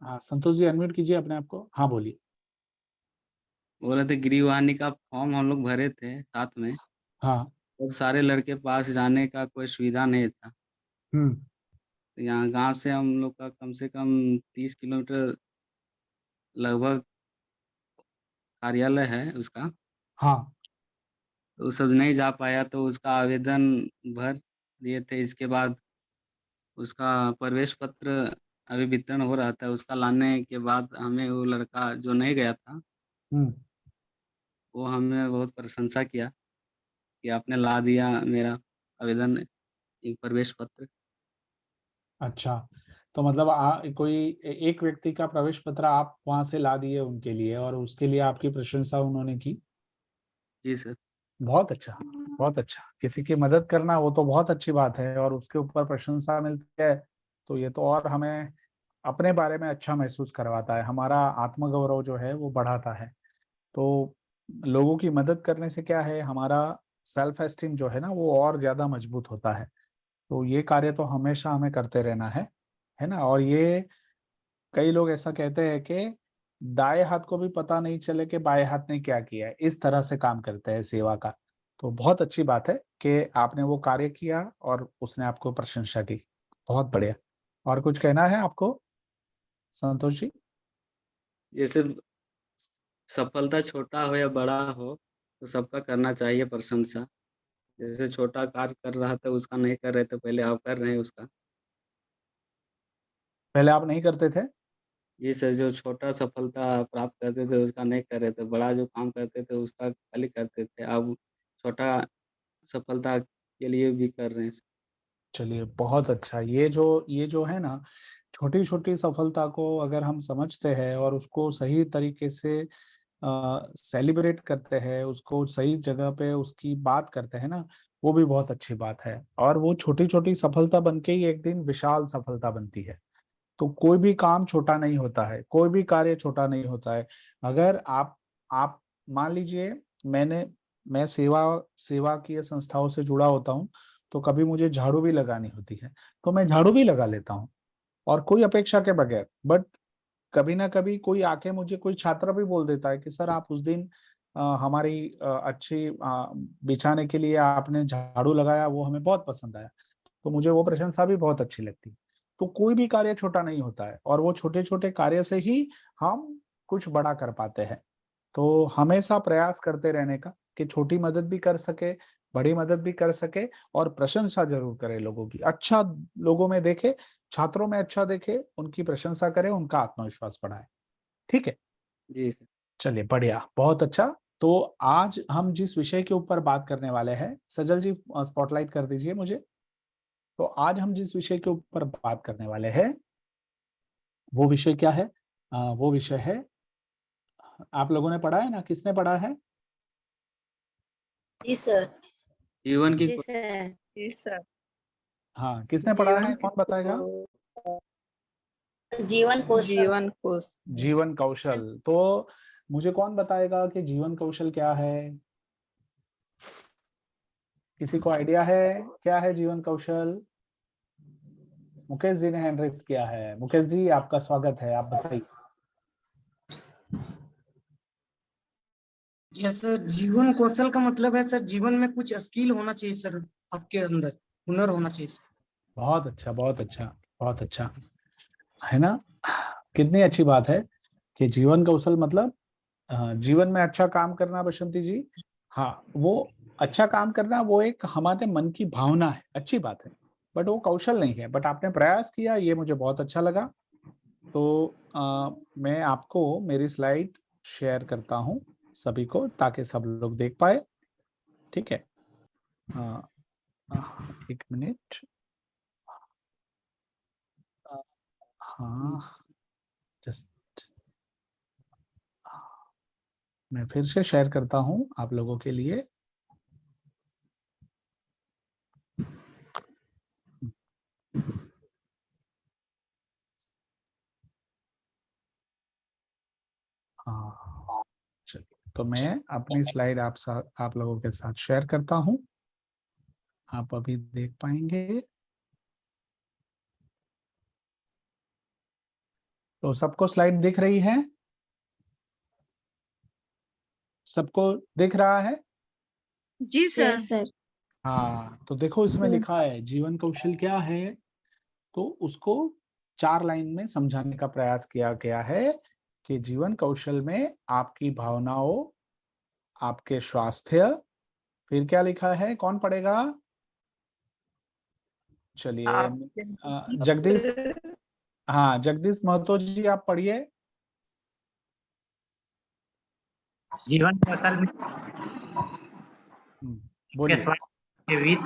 हाँ संतोष जी, अनम्यूट कीजिए अपने आप को। हाँ बोलिए। बोल रहे थे गृहवाहिनी का फॉर्म हम लोग भरे थे साथ में। हाँ। और सारे लड़के पास जाने का कोई सुविधा नहीं था। तो यहाँ गांव से हम लोग का कम से कम 30 किलोमीटर लगभग कार्यालय है उसका। हाँ। तो सब नहीं जा पाया, तो उसका आवेदन भर दिए थे। इसके बाद उसका प्रवेश पत्र अभी वितरण हो रहा था। उसका लाने के बाद हमें वो लड़का जो नहीं गया था, वो हमें बहुत प्रशंसा किया कि आपने ला दिया मेरा आवेदन, एक प्रवेश पत्र। अच्छा, तो मतलब कोई एक व्यक्ति का प्रवेश पत्र आप वहां से ला दिए उनके लिए और उसके लिए आपकी प्रशंसा उन्होंने की? जी सर। बहुत अच्छा, बहुत अच्छा। किसी की मदद करना वो तो बहुत अच्छी बात है, और उसके ऊपर प्रशंसा मिलती है तो ये तो और हमें अपने बारे में अच्छा महसूस करवाता है। हमारा आत्मगौरव जो है वो बढ़ाता है। तो लोगों की मदद करने से क्या है, हमारा सेल्फ एस्टीम जो है ना वो और ज्यादा मजबूत होता है। तो ये कार्य तो हमेशा हमें करते रहना है ना। और ये कई लोग ऐसा कहते हैं कि दाएं हाथ को भी पता नहीं चले कि बाएं हाथ ने क्या किया है, इस तरह से काम करते हैं सेवा का। तो बहुत अच्छी बात है कि आपने वो कार्य किया और उसने आपको प्रशंसा की। बहुत बढ़िया। और कुछ कहना है आपको संतोष जी? जैसे सफलता छोटा हो या बड़ा हो, तो सबका करना चाहिए प्रशंसा। जैसे छोटा कार्य कर रहा था उसका नहीं कर रहे थे, पहले आप कर रहे हैं उसका। पहले आप नहीं करते थे? जी सर, जो छोटा सफलता प्राप्त करते थे उसका नहीं कर रहे थे, बड़ा जो काम करते थे उसका खाली करते थे। अब छोटा सफलता के लिए भी कर रहे हैं। चलिए बहुत अच्छा। ये जो है ना, छोटी छोटी सफलता को अगर हम समझते हैं और उसको सही तरीके से सेलिब्रेट करते हैं, उसको सही जगह पे उसकी बात करते हैं ना, वो भी बहुत अच्छी बात है। और वो छोटी छोटी सफलता बनके ही एक दिन विशाल सफलता बनती है। तो कोई भी काम छोटा नहीं होता है, कोई भी कार्य छोटा नहीं होता है। अगर आप मान लीजिए, मैं सेवा सेवा की संस्थाओं से जुड़ा होता हूँ, तो कभी मुझे झाड़ू भी लगानी होती है तो मैं झाड़ू भी लगा लेता हूँ, और कोई अपेक्षा के बगैर। बट कभी ना कभी कोई आके मुझे, कोई छात्र भी बोल देता है कि सर आप उस दिन हमारी अच्छी बिछाने के लिए आपने झाड़ू लगाया, वो हमें बहुत पसंद आया। तो मुझे वो प्रशंसा भी बहुत अच्छी लगती है। तो कोई भी कार्य छोटा नहीं होता है, और वो छोटे छोटे कार्य से ही हम कुछ बड़ा कर पाते हैं। तो हमेशा प्रयास करते रहने का कि छोटी मदद भी कर सके, बड़ी मदद भी कर सके, और प्रशंसा जरूर करे लोगों की। अच्छा लोगों में देखे, छात्रों में अच्छा देखे, उनकी प्रशंसा करे, उनका आत्मविश्वास बढ़ाए। ठीक है जी सर। चलिए बढ़िया, बहुत अच्छा। तो आज हम जिस विषय के ऊपर बात करने वाले हैं, सजल जी स्पॉटलाइट कर दीजिए मुझे। तो आज हम जिस विषय के ऊपर बात करने वाले हैं वो विषय क्या है? वो विषय है, आप लोगों ने पढ़ा है ना, किसने पढ़ा है? जी सर। जीवन की जी सर। जी सर। हाँ, किसने पढ़ा है, जीवन कौन बताएगा? जीवन कौशल। जीवन कोश। जीवन कौशल। तो मुझे कौन बताएगा कि जीवन कौशल क्या है? किसी को आइडिया है क्या है जीवन कौशल? मुकेश जी ने हैंड रेज किया है। मुकेश जी आपका स्वागत है, आप बताइए। यस सर, जीवन कौशल का मतलब है सर जीवन में कुछ स्किल होना चाहिए सर, आपके अंदर हुनर होना चाहिए सर। बहुत अच्छा, बहुत अच्छा, बहुत अच्छा, है ना। कितनी अच्छी बात है कि जीवन कौशल मतलब जीवन में अच्छा काम करना। बसंती जी, हाँ, वो अच्छा काम करना वो एक हमारे मन की भावना है, अच्छी बात है, बट वो कौशल नहीं है। बट आपने प्रयास किया, ये मुझे बहुत अच्छा लगा। तो मैं आपको मेरी स्लाइड शेयर करता हूँ सभी को, ताकि सब लोग देख पाए। ठीक है, एक मिनट। हाँ, जस्ट मैं फिर से शेयर करता हूँ आप लोगों के लिए। हाँ, चलिए, तो मैं अपनी स्लाइड आप लोगों के साथ शेयर करता हूँ। आप अभी देख पाएंगे। तो सबको स्लाइड दिख रही है? सबको दिख रहा है? जी सर। Yes sir. हाँ, तो देखो इसमें लिखा है जीवन कौशल क्या है। तो उसको 4 लाइन में समझाने का प्रयास किया गया है कि जीवन कौशल में आपकी भावनाओं, आपके स्वास्थ्य, फिर क्या लिखा है, कौन पढ़ेगा? चलिए, जगदीश, हाँ, जगदीश महतो जी आप पढ़िए। जीवन कौशल में बोलिए। के स्वास्थ्य के वित्त,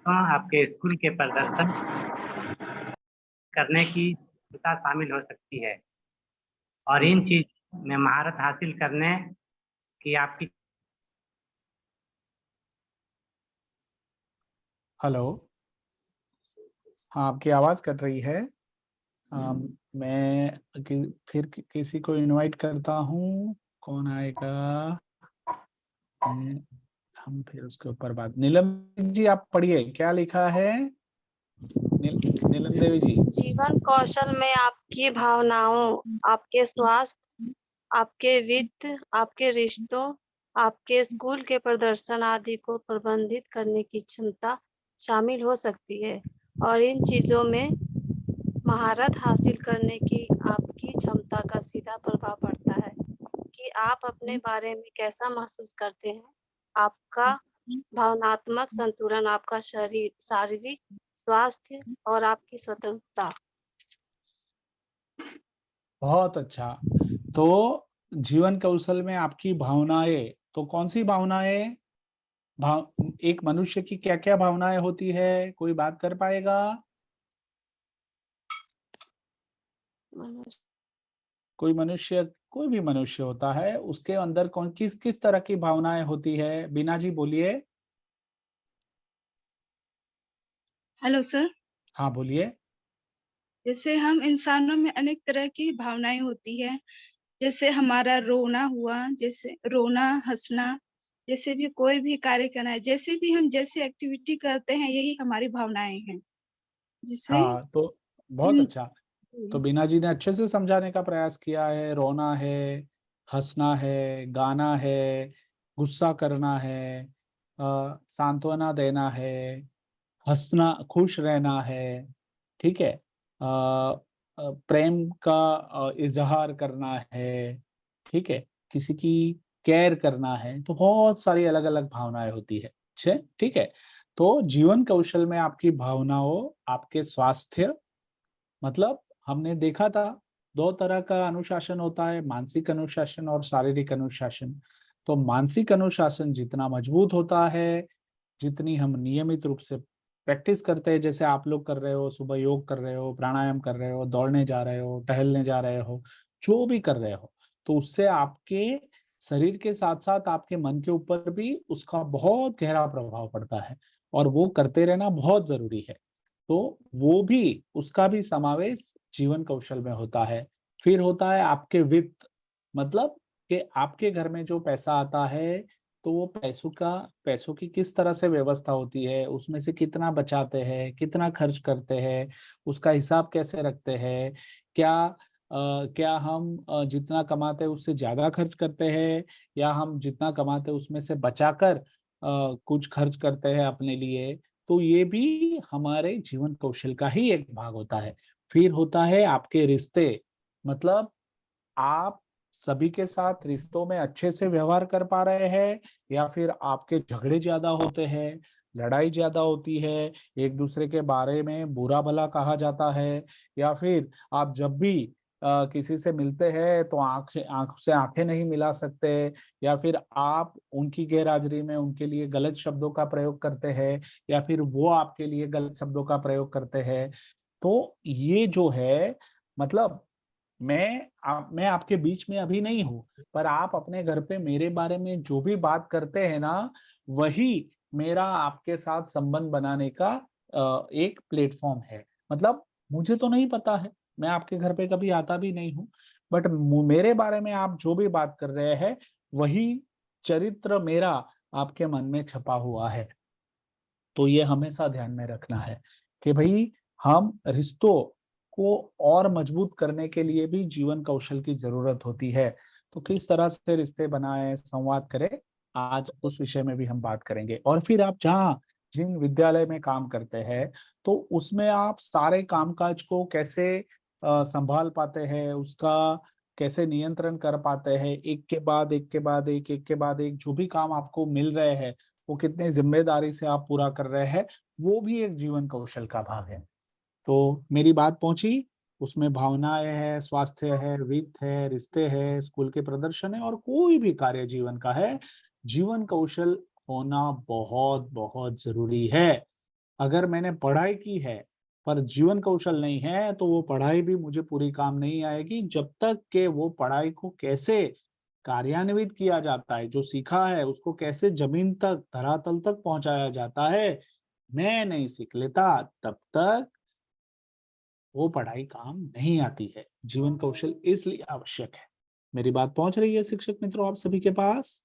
आपके स्कूल के प्रदर्शन करने की क्षमता शामिल हो सकती है, और इन चीज में महारत हासिल करने की आपकी। हेलो, हाँ, आपकी आवाज कट रही है। मैं फिर किसी को इनवाइट करता हूँ, कौन आएगा? हम फिर उसके ऊपर बात। नीलम जी आप पढ़िए, क्या लिखा है? नीलम देवी जी। जीवन कौशल में आपकी भावनाओं, आपके स्वास्थ्य, आपके वित्त, आपके रिश्तों, आपके स्कूल के प्रदर्शन आदि को प्रबंधित करने की क्षमता शामिल हो सकती है, और इन चीजों में महारत हासिल करने की आपकी क्षमता का सीधा प्रभाव पड़ता है कि आप अपने बारे में कैसा महसूस करते हैं, आपका भावनात्मक संतुलन, आपका शारीरिक स्वास्थ्य और आपकी स्वतंत्रता। बहुत अच्छा। तो जीवन कौशल में आपकी भावनाएं, तो कौन सी भावनाएं? एक मनुष्य की क्या क्या भावनाएं होती है, कोई बात कर पाएगा? कोई भी मनुष्य होता है, उसके अंदर कौन किस किस तरह की भावनाएं होती है? बीना जी बोलिए। Hello sir. हाँ, बोलिए। जैसे हम इंसानों में अनेक तरह की भावनाएं होती है, जैसे हमारा रोना हुआ, जैसे रोना, हंसना, जैसे भी कोई भी कार्य करना है, जैसे भी हम जैसे एक्टिविटी करते हैं, यही हमारी भावनाएं हैं। जिसे हाँ, तो बहुत अच्छा। तो बीना जी ने अच्छे से समझाने का प्रयास किया है। रोना है, हंसना है, गाना है, गुस्सा करना है, सांत्वना देना है, हंसना, खुश रहना है, ठीक है, प्रेम का इजहार करना है, ठीक है, किसी की केयर करना है। तो बहुत सारी अलग अलग भावनाएं होती है। अच्छा, ठीक है। तो जीवन कौशल में आपकी भावनाओं, आपके स्वास्थ्य, मतलब हमने देखा था 2 तरह का अनुशासन होता है, मानसिक अनुशासन और शारीरिक अनुशासन। तो मानसिक अनुशासन जितना मजबूत होता है, जितनी हम नियमित रूप से प्रैक्टिस करते हैं, जैसे आप लोग कर रहे हो, सुबह योग कर रहे हो, प्राणायाम कर रहे हो, दौड़ने जा रहे हो, टहलने जा रहे हो, जो भी कर रहे हो, तो उससे आपके शरीर के साथ साथ आपके मन के ऊपर भी उसका बहुत गहरा प्रभाव पड़ता है, और वो करते रहना बहुत जरूरी है। तो वो भी, उसका भी समावेश जीवन कौशल में होता है। फिर होता है आपके वित्त, मतलब कि आपके घर में जो पैसा आता है, तो वो पैसों की किस तरह से व्यवस्था होती है, उसमें से कितना बचाते हैं, कितना खर्च करते हैं, उसका हिसाब कैसे रखते हैं, क्या हम जितना कमाते हैं उससे ज्यादा खर्च करते हैं, या हम जितना कमाते हैं उसमें से बचाकर कुछ खर्च करते हैं अपने लिए। तो ये भी हमारे जीवन कौशल का ही एक भाग होता है। फिर होता है आपके रिश्ते, मतलब आप सभी के साथ रिश्तों में अच्छे से व्यवहार कर पा रहे हैं, या फिर आपके झगड़े ज्यादा होते हैं, लड़ाई ज्यादा होती है, एक दूसरे के बारे में बुरा भला कहा जाता है, या फिर आप जब भी किसी से मिलते हैं तो आंख से आंखें नहीं मिला सकते, या फिर आप उनकी गैरहाजिरी में उनके लिए गलत शब्दों का प्रयोग करते हैं, या फिर वो आपके लिए गलत शब्दों का प्रयोग करते हैं। तो ये जो है, मतलब मैं आपके बीच में अभी नहीं हूँ, पर आप अपने घर पे मेरे बारे में जो भी बात करते हैं ना, वही मेरा आपके साथ संबंध बनाने का एक प्लेटफॉर्म है। मतलब मुझे तो नहीं पता है, मैं आपके घर पे कभी आता भी नहीं हूँ, बट मेरे बारे में आप जो भी बात कर रहे हैं, वही चरित्र मेरा आपके मन में छपा हुआ है। तो ये हमेशा ध्यान में रखना है कि भाई हम रिश्तों को और मजबूत करने के लिए भी जीवन कौशल की जरूरत होती है। तो किस तरह से रिश्ते बनाएं, संवाद करें, आज उस विषय में भी हम बात करेंगे। और फिर आप जिन विद्यालय में काम करते हैं, तो उसमें आप सारे कामकाज को कैसे संभाल पाते हैं, उसका कैसे नियंत्रण कर पाते हैं, एक के बाद एक के बाद एक के बाद एक जो भी काम आपको मिल रहे हैं, वो कितने जिम्मेदारी से आप पूरा कर रहे हैं, वो भी एक जीवन कौशल का भाग है। तो मेरी बात पहुंची, उसमें भावनाएं है, स्वास्थ्य है, वित्त है, रिश्ते है, स्कूल के प्रदर्शन है, और कोई भी कार्य जीवन का है, जीवन कौशल होना बहुत बहुत जरूरी है। अगर मैंने पढ़ाई की है पर जीवन कौशल नहीं है, तो वो पढ़ाई भी मुझे पूरी काम नहीं आएगी, जब तक कि वो पढ़ाई को कैसे कार्यान्वित किया जाता है, जो सीखा है उसको कैसे जमीन तक, धरातल तक पहुंचाया जाता है, मैं नहीं सीख लेता, तब तक वो पढ़ाई काम नहीं आती है। जीवन कौशल इसलिए आवश्यक है। मेरी बात पहुंच रही है शिक्षक मित्रों आप सभी के पास?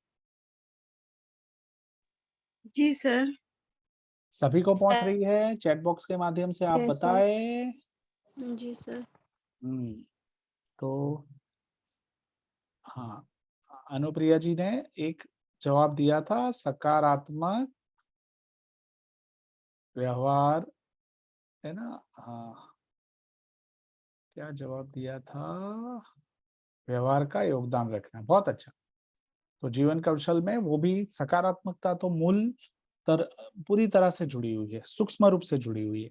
जी सर। सभी को पहुंच रही है? चैट बॉक्स के माध्यम से आप बताएं। जी सर। तो हाँ, अनुप्रिया जी ने एक जवाब दिया था, सकारात्मक व्यवहार, है ना? हाँ, क्या जवाब दिया था? व्यवहार का योगदान रखना। बहुत अच्छा। तो जीवन कौशल में वो भी सकारात्मकता तो पूरी तरह से जुड़ी हुई है, सूक्ष्म रूप से जुड़ी हुई है।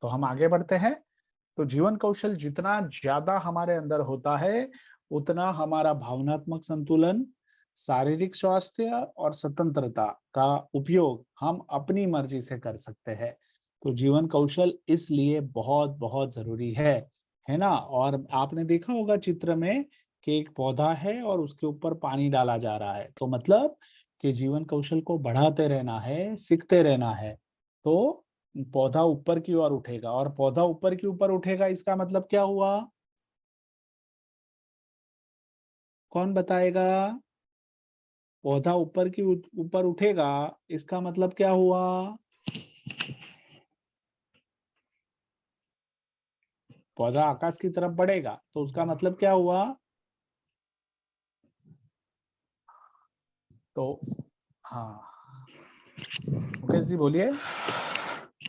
तो हम आगे बढ़ते हैं। तो जीवन कौशल जितना ज्यादा हमारे अंदर होता है, उतना हमारा भावनात्मक संतुलन, शारीरिक स्वास्थ्य और स्वतंत्रता का उपयोग हम अपनी मर्जी से कर सकते हैं। तो जीवन कौशल इसलिए बहुत बहुत जरूरी है ना? और आपने देखा होगा चित्र में कि एक पौधा है और उसके ऊपर पानी डाला जा रहा है, तो मतलब कि जीवन कौशल को बढ़ाते रहना है, सीखते रहना है, तो पौधा ऊपर की ओर उठेगा। और पौधा ऊपर की ऊपर उठेगा, इसका मतलब क्या हुआ? कौन बताएगा? पौधा ऊपर की ऊपर उठेगा, इसका मतलब क्या हुआ? पौधा आकाश की तरफ बढ़ेगा, तो उसका मतलब क्या हुआ? तो हाँ, मुकेश जी बोलिए।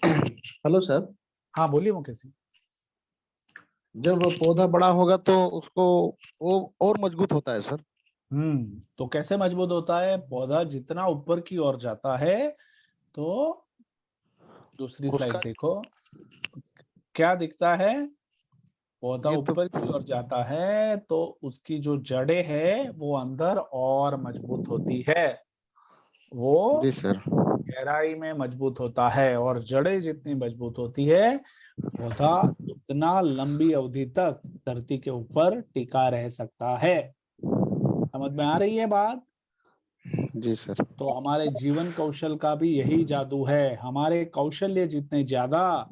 Hello sir. हाँ बोलिए मुकेश जी। जब पौधा बड़ा होगा तो उसको वो और मजबूत होता है सर। तो कैसे मजबूत होता है? पौधा जितना ऊपर की ओर जाता है, तो दूसरी स्लाइड देखो, क्या दिखता है? पौधा ऊपर की ओर जाता है तो उसकी जो जड़ें है वो अंदर और मजबूत होती है, वो जी सर। गहराई में मजबूत होता है, और जड़ें जितनी मजबूत होती है, पौधा उतना लंबी अवधि तक धरती के ऊपर टिका रह सकता है। समझ में आ रही है बात? जी सर। तो हमारे जीवन कौशल का भी यही जादू है। हमारे कौशल्य जितने ज्यादा,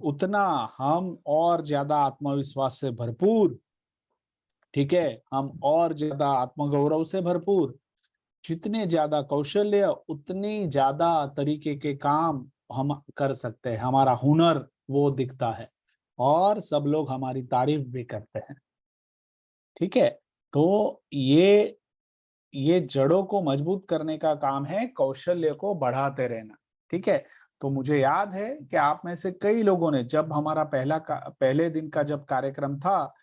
उतना हम और ज्यादा आत्मविश्वास से भरपूर, ठीक है, हम और ज्यादा आत्मगौरव से भरपूर, जितने ज्यादा कौशल्य उतनी ज्यादा तरीके के काम हम कर सकते हैं, हमारा हुनर वो दिखता है और सब लोग हमारी तारीफ भी करते हैं। ठीक है, तो ये जड़ों को मजबूत करने का काम है, कौशल्य को बढ़ाते रहना। ठीक है, तो मुझे याद है कि आप में से कई लोगों ने, जब हमारा पहले दिन का जब कार्यक्रम था,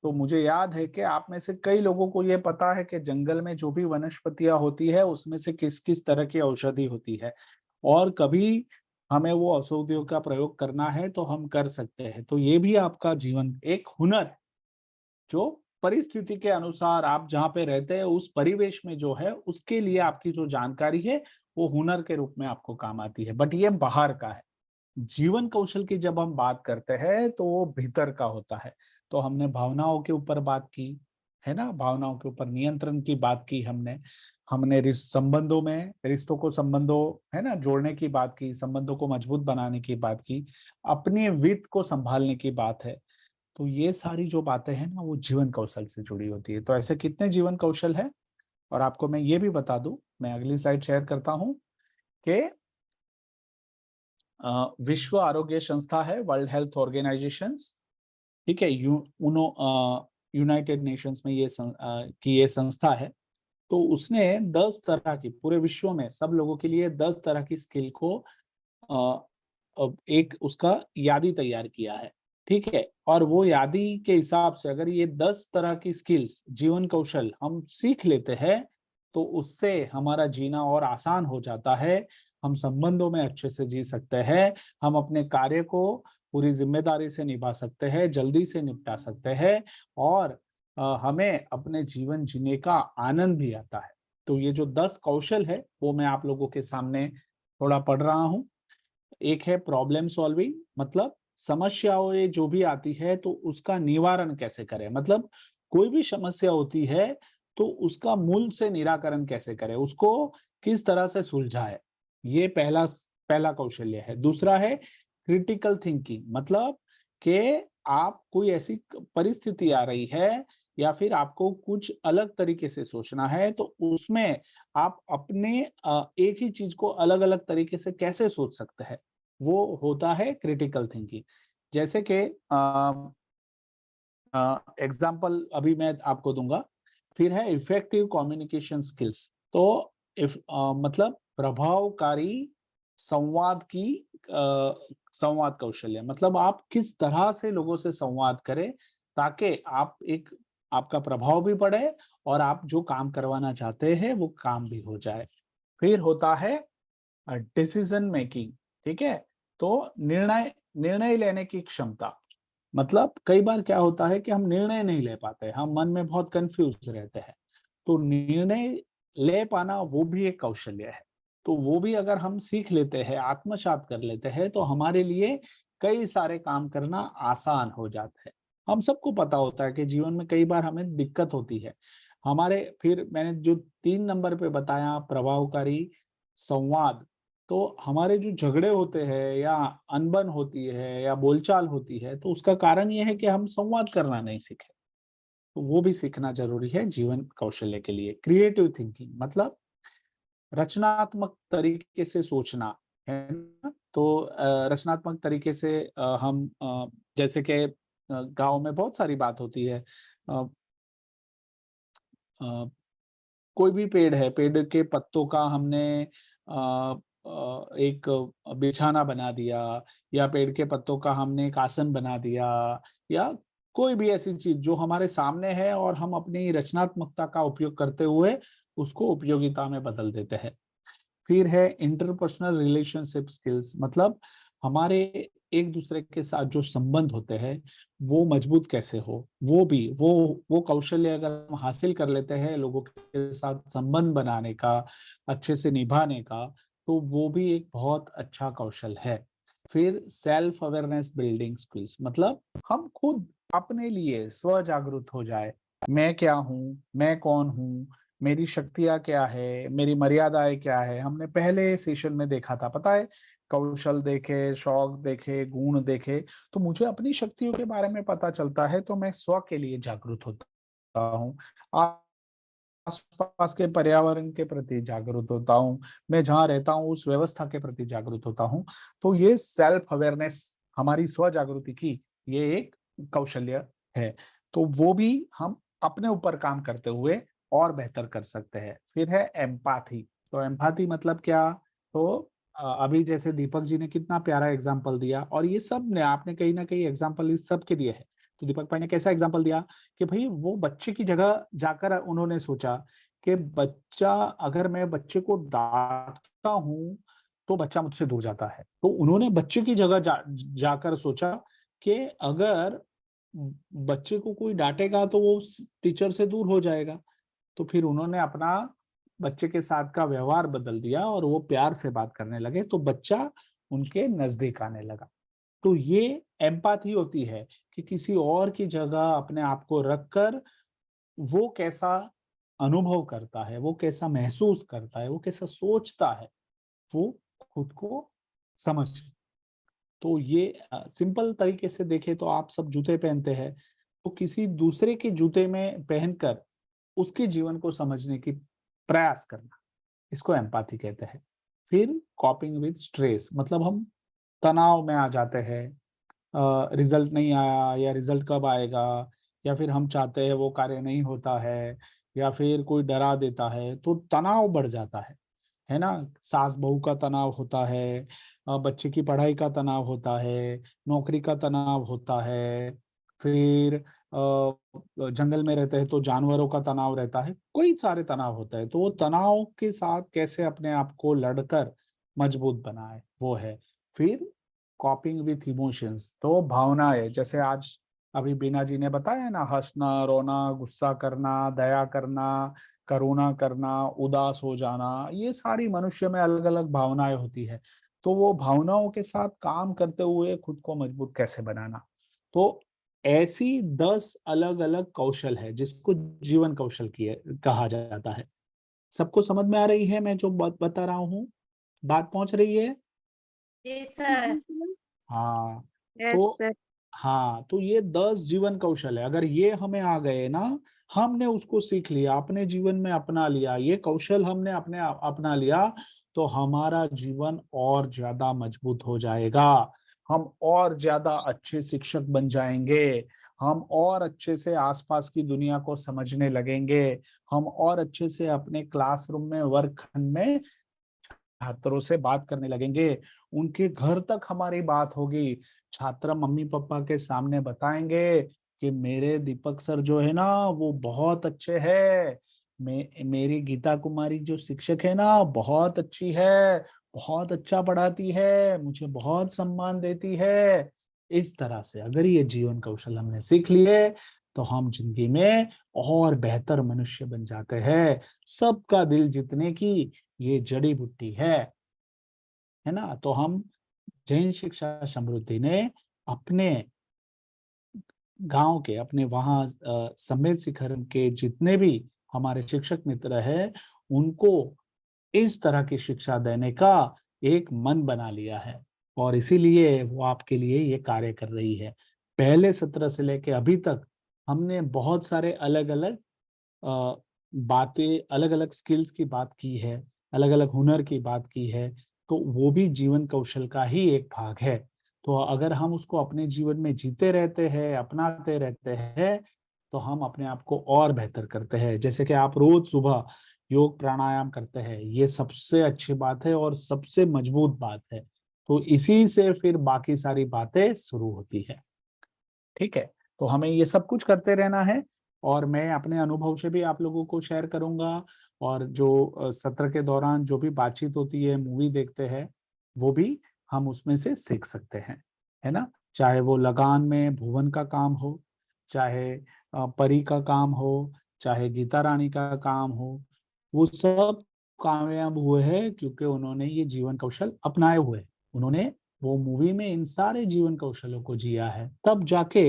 तो मुझे याद है कि आप में से कई लोगों को ये पता है कि जंगल में जो भी वनस्पतियां होती है उसमें से किस किस तरह की औषधि होती है, और कभी हमें वो औषधियों का प्रयोग करना है तो हम कर सकते हैं। तो ये भी आपका जीवन एक हुनर है, जो परिस्थिति के अनुसार आप जहाँ पे रहते हैं उस परिवेश में जो है उसके लिए आपकी जो जानकारी है वो हुनर के रूप में आपको काम आती है। बट ये बाहर का है। जीवन कौशल की जब हम बात करते हैं तो वो भीतर का होता है। तो हमने भावनाओं के ऊपर बात की है ना, भावनाओं के ऊपर नियंत्रण की बात की हमने हमने संबंधों में, रिश्तों को संबंधों है ना जोड़ने की बात की, संबंधों को मजबूत बनाने की बात की, अपने वित्त को संभालने की बात है। तो ये सारी जो बातें हैं ना वो जीवन कौशल से जुड़ी होती है। तो ऐसे कितने जीवन कौशल है, और आपको मैं ये भी बता दूं, मैं अगली स्लाइड शेयर करता हूं कि विश्व आरोग्य संस्था है, वर्ल्ड हेल्थ ऑर्गेनाइजेशन, ठीक है, यूनाइटेड नेशंस में ये संस्था है। तो उसने 10 तरह की, पूरे विश्व में सब लोगों के लिए 10 तरह की स्किल को एक उसका यादी तैयार किया है। ठीक है, और वो यादी के हिसाब से अगर ये 10 तरह की स्किल्स, जीवन कौशल हम सीख लेते हैं तो उससे हमारा जीना और आसान हो जाता है। हम संबंधों में अच्छे से जी सकते हैं, हम अपने कार्य को पूरी जिम्मेदारी से निभा सकते हैं, जल्दी से निपटा सकते हैं, और हमें अपने जीवन जीने का आनंद भी आता है। तो ये जो 10 कौशल है वो मैं आप लोगों के सामने थोड़ा पढ़ रहा हूँ। एक है प्रॉब्लम सॉल्विंग, मतलब समस्याएं जो भी आती है तो उसका निवारण कैसे करें, मतलब कोई भी समस्या होती है तो उसका मूल से निराकरण कैसे करें, उसको किस तरह से सुलझाए, ये पहला कौशल्य है। दूसरा है क्रिटिकल थिंकिंग, मतलब कि आप कोई ऐसी परिस्थिति आ रही है या फिर आपको कुछ अलग तरीके से सोचना है तो उसमें आप अपने एक ही चीज को अलग अलग तरीके से कैसे सोच सकते हैं, वो होता है क्रिटिकल थिंकिंग। जैसे कि एग्जाम्पल अभी मैं आपको दूंगा। फिर है इफेक्टिव कम्युनिकेशन स्किल्स, तो मतलब प्रभावकारी संवाद कौशल्य, मतलब आप किस तरह से लोगों से संवाद करें ताकि आपका प्रभाव भी बढ़े और आप जो काम करवाना चाहते हैं वो काम भी हो जाए। फिर होता है डिसीजन मेकिंग, ठीक है, तो निर्णय लेने की क्षमता, मतलब कई बार क्या होता है कि हम निर्णय नहीं ले पाते, हम मन में बहुत कंफ्यूज रहते हैं। तो निर्णय ले पाना वो भी एक कौशल्य है। तो वो भी अगर हम सीख लेते हैं, आत्मसात कर लेते हैं, तो हमारे लिए कई सारे काम करना आसान हो जाता है। हम सबको पता होता है कि जीवन में कई बार हमें दिक्कत होती है फिर मैंने जो 3 नंबर पे बताया प्रभावकारी संवाद, तो हमारे जो झगड़े होते हैं या अनबन होती है या बोलचाल होती है तो उसका कारण ये है कि हम संवाद करना नहीं सीखे। तो वो भी सीखना जरूरी है जीवन कौशल्य के लिए। क्रिएटिव थिंकिंग, मतलब रचनात्मक तरीके से सोचना, है ना। तो रचनात्मक तरीके से हम जैसे कि गांव में बहुत सारी बात होती है, कोई भी पेड़ है, पेड़ के पत्तों का हमने एक बिछाना बना दिया, या पेड़ के पत्तों का हमने एक आसन बना दिया, या कोई भी ऐसी चीज जो हमारे सामने है और हम अपनी रचनात्मकता का उपयोग करते हुए उसको उपयोगिता में बदल देते हैं। फिर है इंटरपर्सनल रिलेशनशिप स्किल्स, मतलब हमारे एक दूसरे के साथ जो संबंध होते हैं वो मजबूत कैसे हो, वो कौशल्य अगर हम हासिल कर लेते हैं लोगों के साथ संबंध बनाने का, अच्छे से निभाने का, तो वो भी एक बहुत अच्छा कौशल है। फिर सेल्फ अवेयरनेस बिल्डिंग स्किल्स, मतलब हम खुद अपने लिए स्व जागरूक हो जाए, मैं क्या हूँ, मैं कौन हूँ, मेरी शक्तियां क्या है, मेरी मर्यादाएं क्या है। हमने पहले सेशन में देखा था, पता है, कौशल देखे, शौक देखे, गुण देखे, तो मुझे अपनी शक्तियों के बारे में पता चलता है, तो मैं स्व के लिए जागरूक होता हूँ। आसपास के पर्यावरण के प्रति जागरूक होता हूँ, मैं जहाँ रहता हूँ उस व्यवस्था के प्रति जागरूक होता हूँ। तो ये सेल्फ अवेयरनेस, हमारी स्व जागृति की ये एक कौशल्य है। तो वो भी हम अपने ऊपर काम करते हुए और बेहतर कर सकते हैं। फिर है एम्पैथी। तो एम्पैथी मतलब क्या? तो अभी जैसे दीपक जी ने कितना प्यारा एग्जाम्पल दिया, और ये सब ने आपने कहीं ना कहीं एग्जाम्पल इस सब के दिए हैं। तो दीपक भाई ने कैसा एग्जाम्पल दिया कि भाई वो बच्चे की जगह जाकर उन्होंने सोचा कि बच्चा, अगर मैं बच्चे को डांटता हूं तो बच्चा मुझसे दूर जाता है। तो उन्होंने बच्चे की जगह जाकर सोचा कि अगर बच्चे को कोई डांटेगा तो वो टीचर से दूर हो जाएगा। तो फिर उन्होंने अपना बच्चे के साथ का व्यवहार बदल दिया और वो प्यार से बात करने लगे, तो बच्चा उनके नजदीक आने लगा। तो ये एम्पैथी होती है कि किसी और की जगह अपने आप को रखकर वो कैसा अनुभव करता है, वो कैसा महसूस करता है, वो कैसा सोचता है, वो खुद को समझ। तो ये सिंपल तरीके से देखें तो आप सब जूते पहनते हैं, तो किसी दूसरे के जूते में पहनकर उसके जीवन को समझने की प्रयास करना, इसको एम्पैथी कहते हैं। फिर कॉपिंग विद स्ट्रेस, मतलब हम तनाव में आ जाते हैं, रिजल्ट नहीं आया या रिजल्ट कब आएगा, या फिर हम चाहते हैं वो कार्य नहीं होता है, या फिर कोई डरा देता है तो तनाव बढ़ जाता है ना। सास बहू का तनाव होता है, बच्चे की पढ़ाई का तनाव होता है, नौकरी का तनाव होता है, फिर जंगल में रहते हैं तो जानवरों का तनाव रहता है, कई सारे तनाव होता है। तो वो तनाव के साथ कैसे अपने आप को लड़कर मजबूत बनाए, वो है। फिर कॉपिंग विथ इमोशंस, तो भावनाएं, जैसे आज अभी बीना जी ने बताया ना, हंसना, रोना, गुस्सा करना, दया करना, करुणा करना, उदास हो जाना, ये सारी मनुष्य में अलग अलग भावनाएं होती है। तो वो भावनाओं के साथ काम करते हुए खुद को मजबूत कैसे बनाना। तो ऐसी 10 अलग अलग कौशल है जिसको जीवन कौशल कहा जाता है। सबको समझ में आ रही है मैं जो बात बता रहा हूँ? बात पहुंच रही है? जी सर। हाँ। यस तो सर। हाँ, तो ये 10 जीवन कौशल है, अगर ये हमें आ गए ना, हमने उसको सीख लिया, अपने जीवन में अपना लिया, ये कौशल हमने अपना लिया, तो हमारा जीवन और ज्यादा मजबूत हो जाएगा। हम और ज्यादा अच्छे शिक्षक बन जाएंगे, हम और अच्छे से आसपास की दुनिया को समझने लगेंगे, हम और अच्छे से अपने क्लासरूम में, वर्गखंड में छात्रों से बात करने लगेंगे, उनके घर तक हमारी बात होगी। छात्र मम्मी पापा के सामने बताएंगे कि मेरे दीपक सर जो है ना वो बहुत अच्छे हैं, मेरी गीता कुमारी जो शिक्षक है ना बहुत अच्छी है, बहुत अच्छा पढ़ाती है, मुझे बहुत सम्मान देती है। इस तरह से अगर ये जीवन कौशल हमने सीख लिए तो हम जिंदगी में और बेहतर मनुष्य बन जाते हैं। सबका दिल जीतने की ये जड़ी बूटी है ना। तो हम जैन शिक्षा समृद्धि ने अपने गांव के, अपने वहां समेत शिखर के जितने भी हमारे शिक्षक मित्र हैं, उनको इस तरह की शिक्षा देने का एक मन बना लिया है, और इसीलिए वो आपके लिए ये कार्य कर रही है। पहले सत्र से लेके अभी तक हमने बहुत सारे अलग अलग बातें, अलग अलग स्किल्स की बात की है, अलग अलग हुनर की बात की है, तो वो भी जीवन कौशल का ही एक भाग है। तो अगर हम उसको अपने जीवन में जीते रहते हैं, अपनाते रहते हैं, तो हम अपने आप को और बेहतर करते हैं। जैसे कि आप रोज सुबह योग प्राणायाम करते हैं, ये सबसे अच्छी बात है और सबसे मजबूत बात है। तो इसी से फिर बाकी सारी बातें शुरू होती है। ठीक है, तो हमें ये सब कुछ करते रहना है, और मैं अपने अनुभव से भी आप लोगों को शेयर करूंगा, और जो सत्र के दौरान जो भी बातचीत होती है, मूवी देखते हैं, वो भी हम उसमें से सीख सकते हैं, है ना। चाहे वो लगान में भुवन का काम हो, चाहे परी का काम हो, चाहे गीता रानी का काम हो, वो सब कामयाब हुए हैं क्योंकि उन्होंने ये जीवन कौशल अपनाए हुए, उन्होंने वो मूवी में इन सारे जीवन कौशलों को जिया है, तब जाके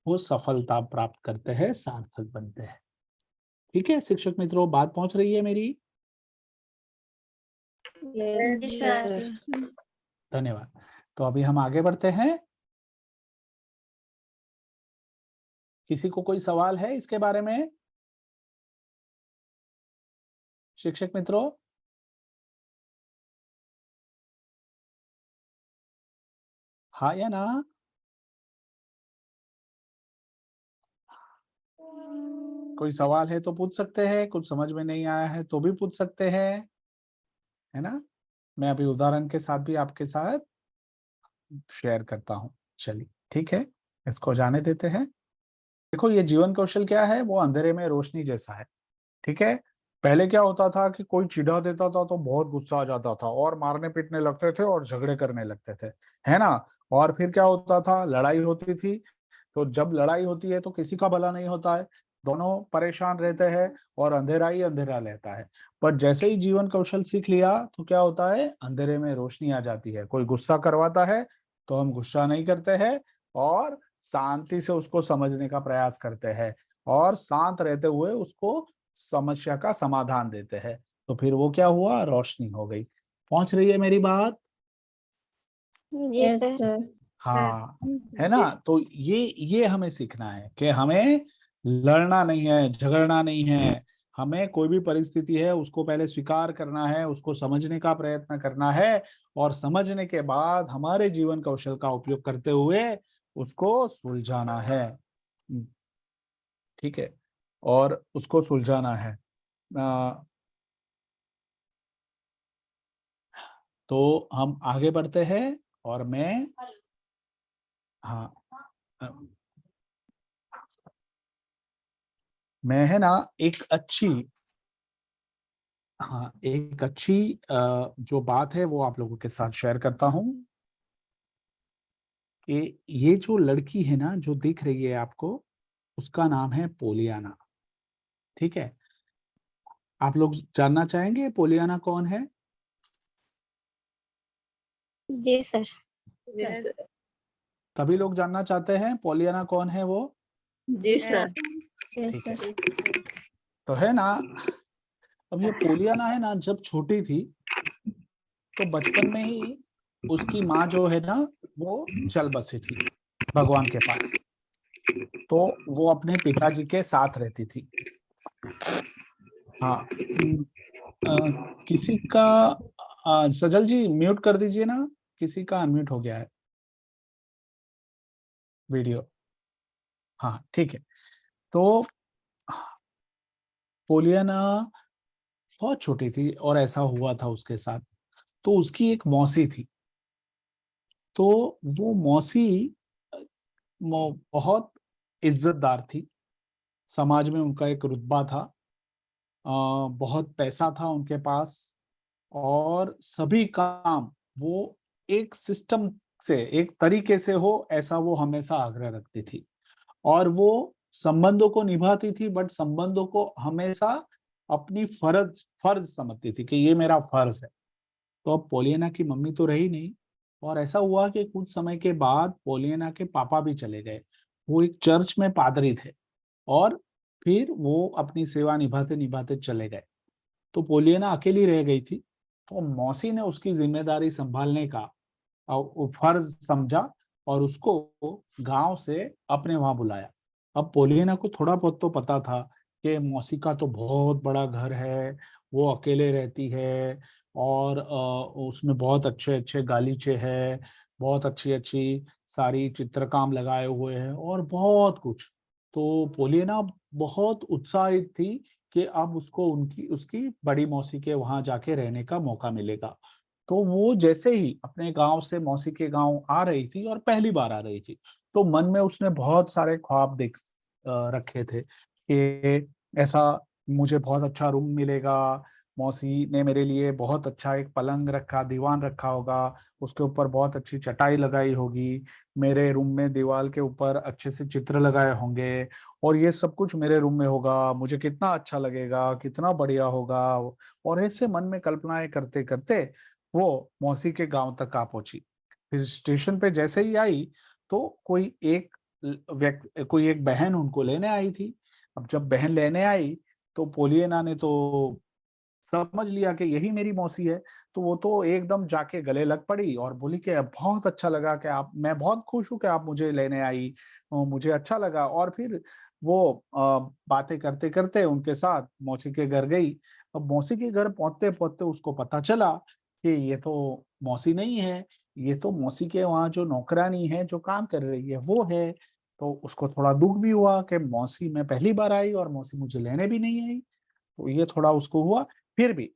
वो सफलता प्राप्त करते हैं, सार्थक बनते हैं। ठीक है शिक्षक मित्रों, बात पहुंच रही है मेरी? जी सर। धन्यवाद। तो अभी हम आगे बढ़ते हैं। किसी को कोई सवाल है इसके बारे में? शिक्षक मित्रों? हाँ या ना? कोई सवाल है तो पूछ सकते हैं, कुछ समझ में नहीं आया है तो भी पूछ सकते हैं, है ना? मैं अभी उदाहरण के साथ भी आपके साथ शेयर करता हूँ। चलिए ठीक है, इसको जाने देते हैं। देखो ये जीवन कौशल क्या है, वो अंधेरे में रोशनी जैसा है। ठीक है, पहले क्या होता था कि कोई चिढ़ा देता था तो बहुत गुस्सा आ जाता था और मारने पीटने लगते थे और झगड़े करने लगते थे, है ना? और फिर क्या होता था, लड़ाई होती थी। तो जब लड़ाई होती है तो किसी का भला नहीं होता है, दोनों परेशान रहते हैं और अंधेरा ही अंधेरा रहता है। पर जैसे ही जीवन कौशल सीख लिया तो क्या होता है, अंधेरे में रोशनी आ जाती है। कोई गुस्सा करवाता है तो हम गुस्सा नहीं करते हैं और शांति से उसको समझने का प्रयास करते हैं और शांत रहते हुए उसको समस्या का समाधान देते हैं। तो फिर वो क्या हुआ, रोशनी हो गई। पहुंच रही है मेरी बात? जी सर। हाँ, है ना? तो ये हमें सीखना है कि हमें लड़ना नहीं है, झगड़ना नहीं है। हमें कोई भी परिस्थिति है उसको पहले स्वीकार करना है, उसको समझने का प्रयत्न करना है और समझने के बाद हमारे जीवन कौशल का उपयोग करते हुए उसको सुलझाना है। ठीक है, और उसको सुलझाना है। तो हम आगे बढ़ते हैं और मैं, हाँ, मैं है ना एक अच्छी, हाँ एक अच्छी जो बात है वो आप लोगों के साथ शेयर करता हूँ कि ये जो लड़की है ना जो दिख रही है आपको, उसका नाम है पोलियाना। ठीक है, आप लोग जानना चाहेंगे पोलियाना कौन है? जी सर। सभी लोग जानना चाहते हैं पोलियाना कौन है वो? जी सर। ठीक है, तो है ना, अब ये पोलियाना है ना जब छोटी थी तो बचपन में ही उसकी माँ जो है ना वो चल बसी थी भगवान के पास। तो वो अपने पिताजी के साथ रहती थी। हाँ, किसी का सजल जी म्यूट कर दीजिए ना, किसी का अनम्यूट हो गया है वीडियो। हाँ ठीक है, तो पोलियाना बहुत छोटी थी और ऐसा हुआ था उसके साथ। तो उसकी एक मौसी थी, तो वो मौसी बहुत इज्जतदार थी, समाज में उनका एक रुतबा था, बहुत पैसा था उनके पास और सभी काम वो एक सिस्टम से, एक तरीके से हो ऐसा वो हमेशा आग्रह रखती थी। और वो संबंधों को निभाती थी, बट संबंधों को हमेशा अपनी फर्ज फर्ज समझती थी कि ये मेरा फर्ज है। तो अब पोलियाना की मम्मी तो रही नहीं और ऐसा हुआ कि कुछ समय के बाद पोलियाना के पापा भी चले गए। वो एक चर्च में पादरी थे और फिर वो अपनी सेवा निभाते निभाते चले गए। तो पोलियाना अकेली रह गई थी। तो मौसी ने उसकी जिम्मेदारी संभालने का वो फर्ज समझा और उसको गांव से अपने वहां बुलाया। अब पोलियाना को थोड़ा बहुत तो पता था कि मौसी का तो बहुत बड़ा घर है, वो अकेले रहती है और उसमें बहुत अच्छे अच्छे गालीचे हैं, बहुत अच्छी अच्छी सारी चित्रकाम लगाए हुए हैं और बहुत कुछ। तो पोलियाना बहुत उत्साहित थी कि अब उसको उनकी उसकी बड़ी मौसी के वहां जाके रहने का मौका मिलेगा। तो वो जैसे ही अपने गांव से मौसी के गांव आ रही थी और पहली बार आ रही थी, तो मन में उसने बहुत सारे ख्वाब देख रखे थे कि ऐसा मुझे बहुत अच्छा रूम मिलेगा, मौसी ने मेरे लिए बहुत अच्छा एक पलंग रखा, दीवान रखा होगा, उसके ऊपर बहुत अच्छी चटाई लगाई होगी, मेरे रूम में दीवार के ऊपर अच्छे से चित्र लगाए होंगे और ये सब कुछ मेरे रूम में होगा, मुझे कितना अच्छा लगेगा, कितना बढ़िया होगा। और ऐसे मन में कल्पनाएं करते करते वो मौसी के गांव तक आ पहुंची। फिर स्टेशन पे जैसे ही आई तो कोई एक बहन उनको लेने आई थी। अब जब बहन लेने आई तो पोलियाना ने तो समझ लिया कि यही मेरी मौसी है। तो वो तो एकदम जाके गले लग पड़ी और बोली कि बहुत अच्छा लगा कि आप, मैं बहुत खुश हूँ कि आप मुझे लेने आई, मुझे अच्छा लगा। और फिर वो बातें करते करते उनके साथ मौसी के घर गई अब मौसी के घर पहुंचते पहुंचते उसको पता चला कि ये तो मौसी नहीं है, ये तो मौसी के वहाँ जो नौकरानी है जो काम कर रही है वो है। तो उसको थोड़ा दुख भी हुआ कि मौसी मैं पहली बार आई और मौसी मुझे लेने भी नहीं आई, तो ये थोड़ा उसको हुआ। फिर भी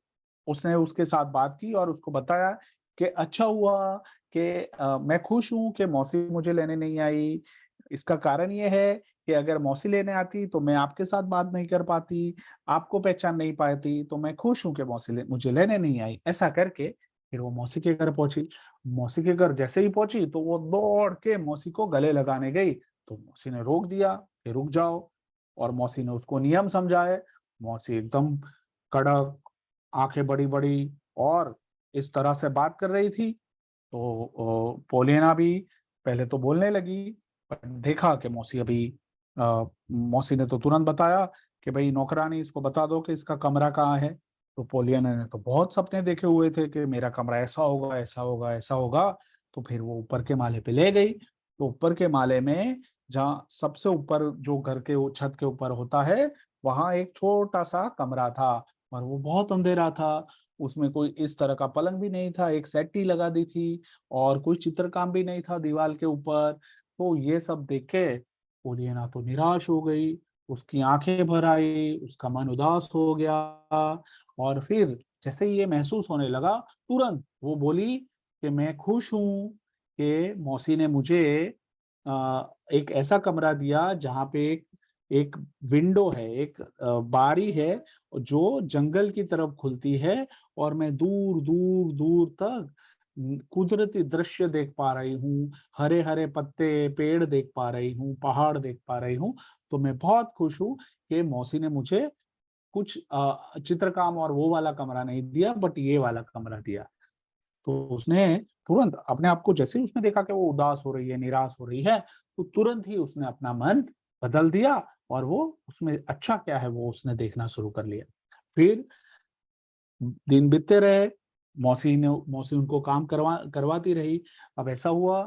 उसने उसके साथ बात की और उसको बताया कि अच्छा हुआ कि मैं खुश हूँ कि मौसी मुझे लेने नहीं आई। इसका कारण ये है कि अगर मौसी लेने आती तो मैं आपके साथ बात नहीं कर पाती, आपको पहचान नहीं पाती, तो मैं खुश हूँ कि मौसी मुझे लेने नहीं आई। ऐसा करके फिर वो मौसी के घर पहुंची। मौसी के घर जैसे ही पहुंची तो वो दौड़ के मौसी को गले लगाने गई, तो मौसी ने रोक दिया कि रुक जाओ, और मौसी ने उसको नियम समझाए। मौसी एकदम कड़क, आंखें बड़ी बड़ी और इस तरह से बात कर रही थी। तो पोलियाना भी पहले तो बोलने लगी, पर देखा कि मौसी अभी मौसी ने तो तुरंत बताया कि भाई नौकरानी इसको बता दो कि इसका कमरा कहाँ है। तो पोलियाना ने तो बहुत सपने देखे हुए थे कि मेरा कमरा ऐसा होगा, ऐसा होगा, ऐसा होगा। तो फिर वो ऊपर के माले पे ले गई। तो ऊपर के माले में, जहाँ सबसे ऊपर जो घर के छत के ऊपर होता है, वहां एक छोटा सा कमरा था और वो बहुत अंधेरा था। उसमें कोई इस तरह का पलंग भी नहीं था, एक सेट्टी लगा दी थी और कोई चित्रकाम भी नहीं था दीवार के ऊपर। तो ये सब देख के पोलियाना तो निराश हो गई, उसकी आंखें भर आई, उसका मन उदास हो गया। और फिर जैसे ही ये महसूस होने लगा, तुरंत वो बोली कि मैं खुश हूँ कि मौसी ने मुझे एक ऐसा कमरा दिया जहाँ पे एक विंडो है, एक बारी है जो जंगल की तरफ खुलती है, और मैं दूर दूर दूर तक कुदरती दृश्य देख पा रही हूँ, हरे हरे पत्ते पेड़ देख पा रही हूँ, पहाड़ देख पा रही हूँ। तो मैं बहुत खुश हूँ कि मौसी ने मुझे कुछ चित्रकाम और वो वाला कमरा नहीं दिया, बट ये वाला कमरा दिया। तो उसने तुरंत अपने आप को, जैसे ही उसने देखा कि वो उदास हो रही है, निराश हो रही है, तो तुरंत ही उसने अपना मन बदल दिया और वो उसमें अच्छा क्या है वो उसने देखना शुरू कर लिया। फिर दिन बीतते रहे, मौसी उनको काम करवाती रही। अब ऐसा हुआ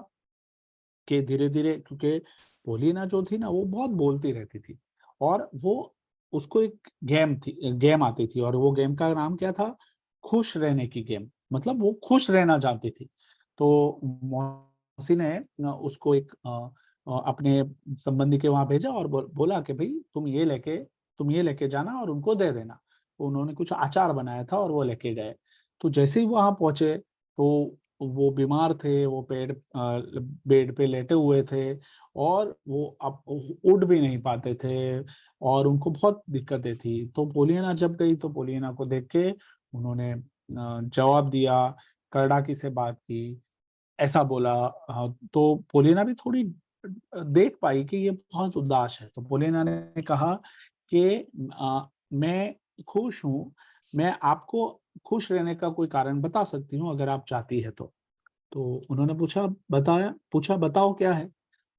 कि धीरे धीरे, क्योंकि पोलिना जो थी ना वो बहुत बोलती रहती थी, और वो उसको एक गेम आती थी, और वो गेम का नाम क्या था, खुश रहने की गेम। मतलब वो खुश रहना चाहती थी। तो मौसी ने उसको एक अपने संबंधी के वहां भेजा और बोला कि भाई तुम ये लेके जाना और उनको दे देना। तो उन्होंने कुछ अचार बनाया था और वो लेके गए। तो जैसे ही वहां पहुंचे तो वो बीमार थे, वो बेड पे लेटे हुए थे, और वो अब उठ भी नहीं पाते थे, और उनको बहुत दिक्कतें थी। तो पोलियाना जब गई तो पोलियाना को देख के उन्होंने जवाब दिया, करड़ाकी से बात की, ऐसा बोला। हाँ, तो पोलियाना भी थोड़ी देख पाई कि ये बहुत उदास है। तो पोलियाना ने कहा कि मैं खुश हूँ, मैं आपको खुश रहने का कोई कारण बता सकती हूँ अगर आप चाहती है तो। तो उन्होंने पूछा बताओ क्या है।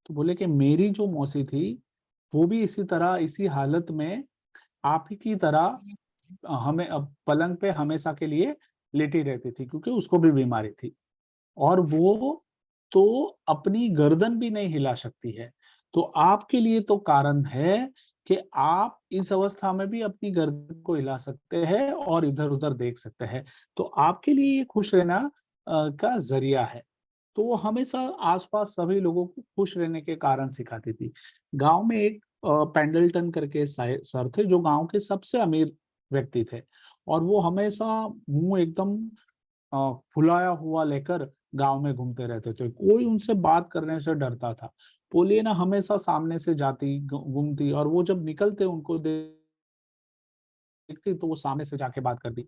तो बोले कि मेरी जो मौसी थी वो भी इसी तरह, इसी हालत में आप ही की तरह हमें पलंग पे हमेशा के लिए लेटी रहती थी, क्योंकि उसको भी बीमारी थी, और वो तो अपनी गर्दन भी नहीं हिला सकती है। तो आपके लिए तो कारण है कि आप इस अवस्था में भी अपनी गर्दन को हिला सकते हैं और इधर उधर देख सकते हैं। तो आपके लिए ये खुश रहना का जरिया है। तो वो हमेशा आसपास सभी लोगों को खुश रहने के कारण सिखाती थी। गांव में एक पेंडल्टन करके सर थे जो गांव के सबसे अमीर व्यक्ति थे, और वो हमेशा मुंह एकदम फुलाया हुआ लेकर गांव में घूमते रहते थे। कोई उनसे बात करने से डरता था। पोलियाना हमेशा सामने से जाती, घूमती, और वो जब निकलते उनको देखती तो वो सामने से जाके बात करती।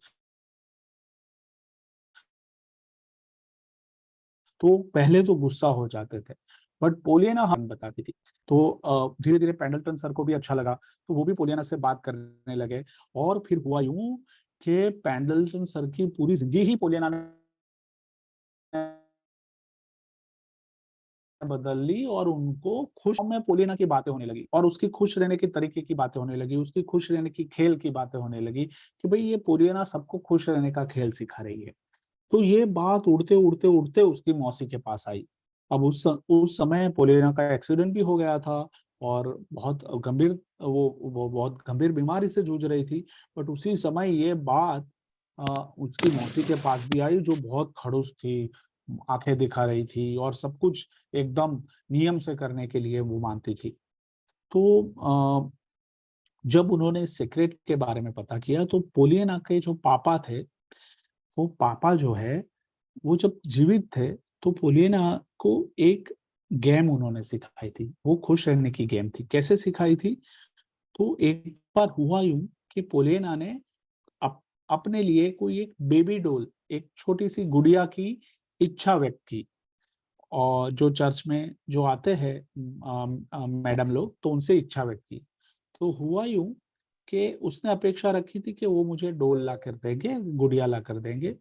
तो पहले तो गुस्सा हो जाते थे, बट पोलियाना हम बताती थी। तो धीरे धीरे पेंडल्टन सर को भी अच्छा लगा, तो वो भी पोलियाना से बात करने लगे। और फिर हुआ यूं कि पेंडल्टन सर की पूरी जिंदगी ही पोलियाना ने बदल ली, और उनको खुश में पोलियाना की बातें होने लगी, और उसकी खुश रहने के तरीके की बातें होने लगी, उसकी खुश रहने की खेल की बातें होने लगी कि भाई ये पोलियाना सबको खुश रहने का खेल सिखा रही है। तो ये बात उड़ते उड़ते उड़ते उसकी मौसी के पास आई। अब उस समय पोलियाना का एक्सीडेंट भी हो गया था, और बहुत गंभीर वो बहुत गंभीर बीमारी से जूझ रही थी। बट उसी समय ये बात उसकी मौसी के पास भी आई, जो बहुत खड़ूस थी, आंखें दिखा रही थी और सब कुछ एकदम नियम से करने के लिए वो मानती थी। तो जब उन्होंने सीक्रेट के बारे में पता किया तो पोलियाना के जो पापा थे, वो पापा जो है वो जब जीवित थे तो पोलियाना को एक गेम उन्होंने सिखाई थी। वो खुश रहने की गेम थी। कैसे सिखाई थी? तो एक बार हुआ यूं कि पोलियाना ने अपने लिए कोई एक बेबी डॉल, एक छोटी सी गुड़िया की इच्छा व्यक्त की। और जो चर्च में जो आते हैं मैडम लोग, तो उनसे इच्छा व्यक्त की। तो हुआ यूं कि उसने अपेक्षा रखी थी कि वो मुझे डोल ला कर देंगे, गुड़िया ला कर देंगे।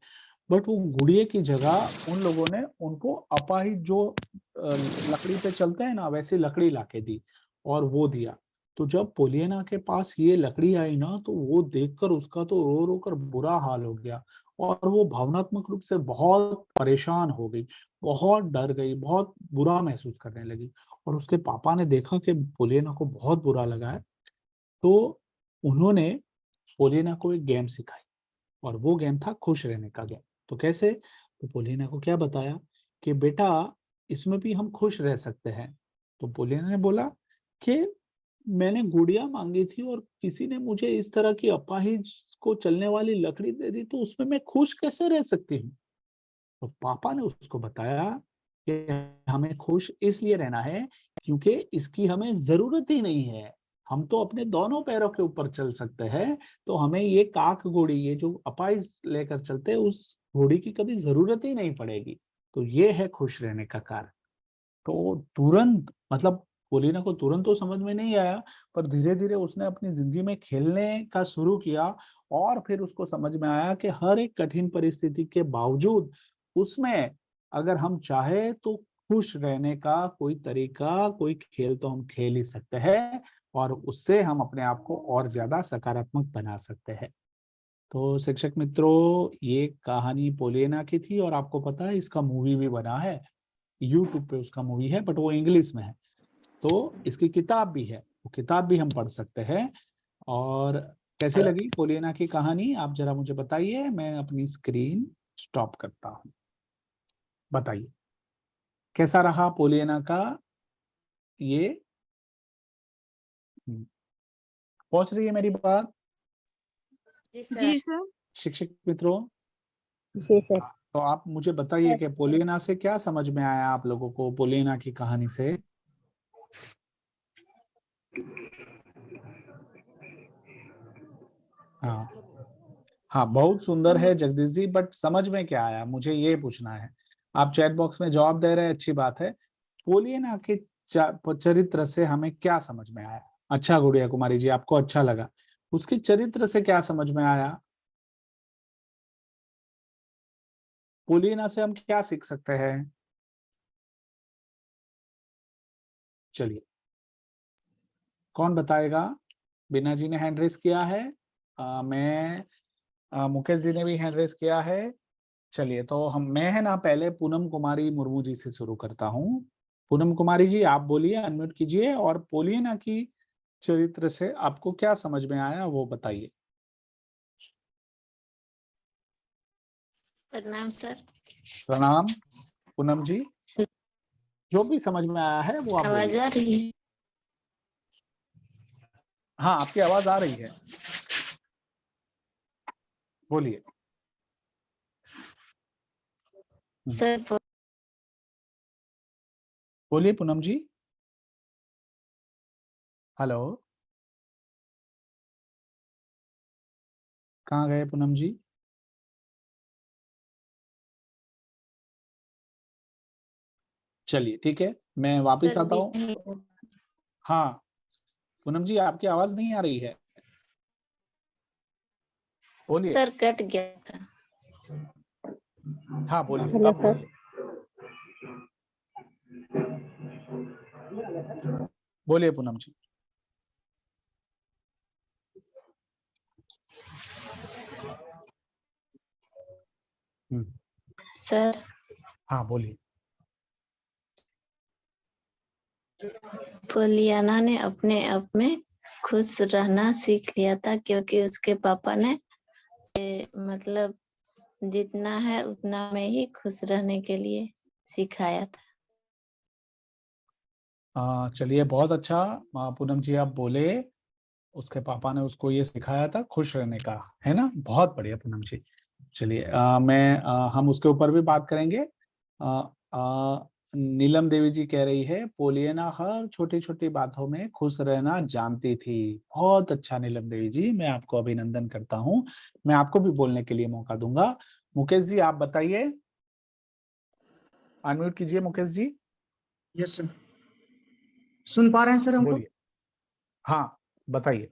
बट वो गुड़िया की जगह उन लोगों ने उनको अपाहिज जो लकड़ी पे चलते हैं ना, वैसी लकड़ी ला के दी और वो दिया। तो जब पोलियाना के पास ये लकड़ी आई ना, तो वो देखकर उसका तो रो रो कर बुरा हाल हो गया और वो भावनात्मक रूप से बहुत परेशान हो गई, बहुत डर गई, बहुत बुरा महसूस करने लगी। और उसके पापा ने देखा कि पोलियाना को बहुत बुरा लगा है, तो उन्होंने पोलियाना को एक गेम सिखाई और वो गेम था खुश रहने का गेम। तो कैसे? तो पोलियाना को क्या बताया कि बेटा इसमें भी हम खुश रह सकते हैं। तो पोलियाना ने बोला कि मैंने गुड़िया मांगी थी और किसी ने मुझे इस तरह की अपाहिज को चलने वाली लकड़ी दे दी, तो उसमें मैं खुश कैसे रह सकती हूँ? तो पापा ने उसको बताया कि हमें खुश इसलिए रहना है क्योंकि इसकी हमें जरूरत ही नहीं है। हम तो अपने दोनों पैरों के ऊपर चल सकते हैं, तो हमें ये काक घोड़ी, ये जो अपाहिज लेकर चलते हैं, उस घोड़ी की कभी जरूरत ही नहीं पड़ेगी। तो ये है खुश रहने का कारण। तो तुरंत, मतलब पोलिना को तुरंत तो समझ में नहीं आया, पर धीरे धीरे उसने अपनी जिंदगी में खेलने का शुरू किया और फिर उसको समझ में आया कि हर एक कठिन परिस्थिति के बावजूद उसमें अगर हम चाहे तो खुश रहने का कोई तरीका, कोई खेल तो हम खेल ही सकते हैं और उससे हम अपने आप को और ज्यादा सकारात्मक बना सकते हैं। तो शिक्षक मित्रों, ये कहानी पोलिना की थी और आपको पता है इसका मूवी भी बना है, यूट्यूब पे उसका मूवी है, बट वो इंग्लिश में है। तो इसकी किताब भी है, वो किताब भी हम पढ़ सकते हैं। और कैसी लगी पोलिना की कहानी, आप जरा मुझे बताइए। मैं अपनी स्क्रीन स्टॉप करता हूँ। बताइए कैसा रहा पोलिना का ये? पहुंच रही है मेरी बात? जी सर। शिक्षक मित्रों, जी सर। तो आप मुझे बताइए कि पोलिना से क्या समझ में आया आप लोगों को, पोलिना की कहानी से? हाँ हाँ, बहुत सुंदर है जगदीश जी, बट समझ में क्या आया मुझे ये पूछना है। आप चैट बॉक्स में जवाब दे रहे हैं, अच्छी बात है। पोलिना के चरित्र से हमें क्या समझ में आया? अच्छा गुड़िया कुमारी जी, आपको अच्छा लगा, उसके चरित्र से क्या समझ में आया? पोलिना से हम क्या सीख सकते हैं? चलिए कौन बताएगा? बीना जी ने हैंड रेस किया है, मुकेश जी ने भी हैंड रेस किया है। चलिए तो मैं है ना पहले पूनम कुमारी मुर्मू जी से शुरू करता हूँ। पूनम कुमारी जी आप बोलिए, अनम्यूट कीजिए और पोलिना की चरित्र से आपको क्या समझ में आया वो बताइए। प्रणाम सर। प्रणाम पूनम जी, जो भी समझ में आया है वो आप आवाज बोलिए। आ रही है? हाँ आपकी आवाज आ रही है, बोलिए। सर बोलिए पूनम जी। हेलो, कहाँ गए पूनम जी? चलिए ठीक है, मैं वापस आता हूँ। हाँ पूनम जी, आपकी आवाज नहीं आ रही है, बोलिए। सर कट गया था। हाँ बोलिए, हेलो अब सर। बोलिए पूनम जी। सर हाँ बोलिए। पोलियाना ने अपने आप में खुश रहना सीख लिया था, क्योंकि उसके पापा ने मतलब जितना है उतना में ही खुश रहने के लिए सिखाया था। चलिए, बहुत अच्छा पूनम जी, आप बोले उसके पापा ने उसको ये सिखाया था खुश रहने का, है ना। बहुत बढ़िया पूनम जी। चलिए, हम उसके ऊपर भी बात करेंगे। नीलम देवी जी कह रही है पोलियाना हर छोटी छोटी बातों में खुश रहना जानती थी। बहुत अच्छा नीलम देवी जी, मैं आपको अभिनंदन करता हूँ। मैं आपको भी बोलने के लिए मौका दूंगा। मुकेश जी, आप बताइए, अनम्यूट कीजिए मुकेश जी। यस सर, सुन पा रहे हैं सर हमको? बोलिए, हाँ बताइए।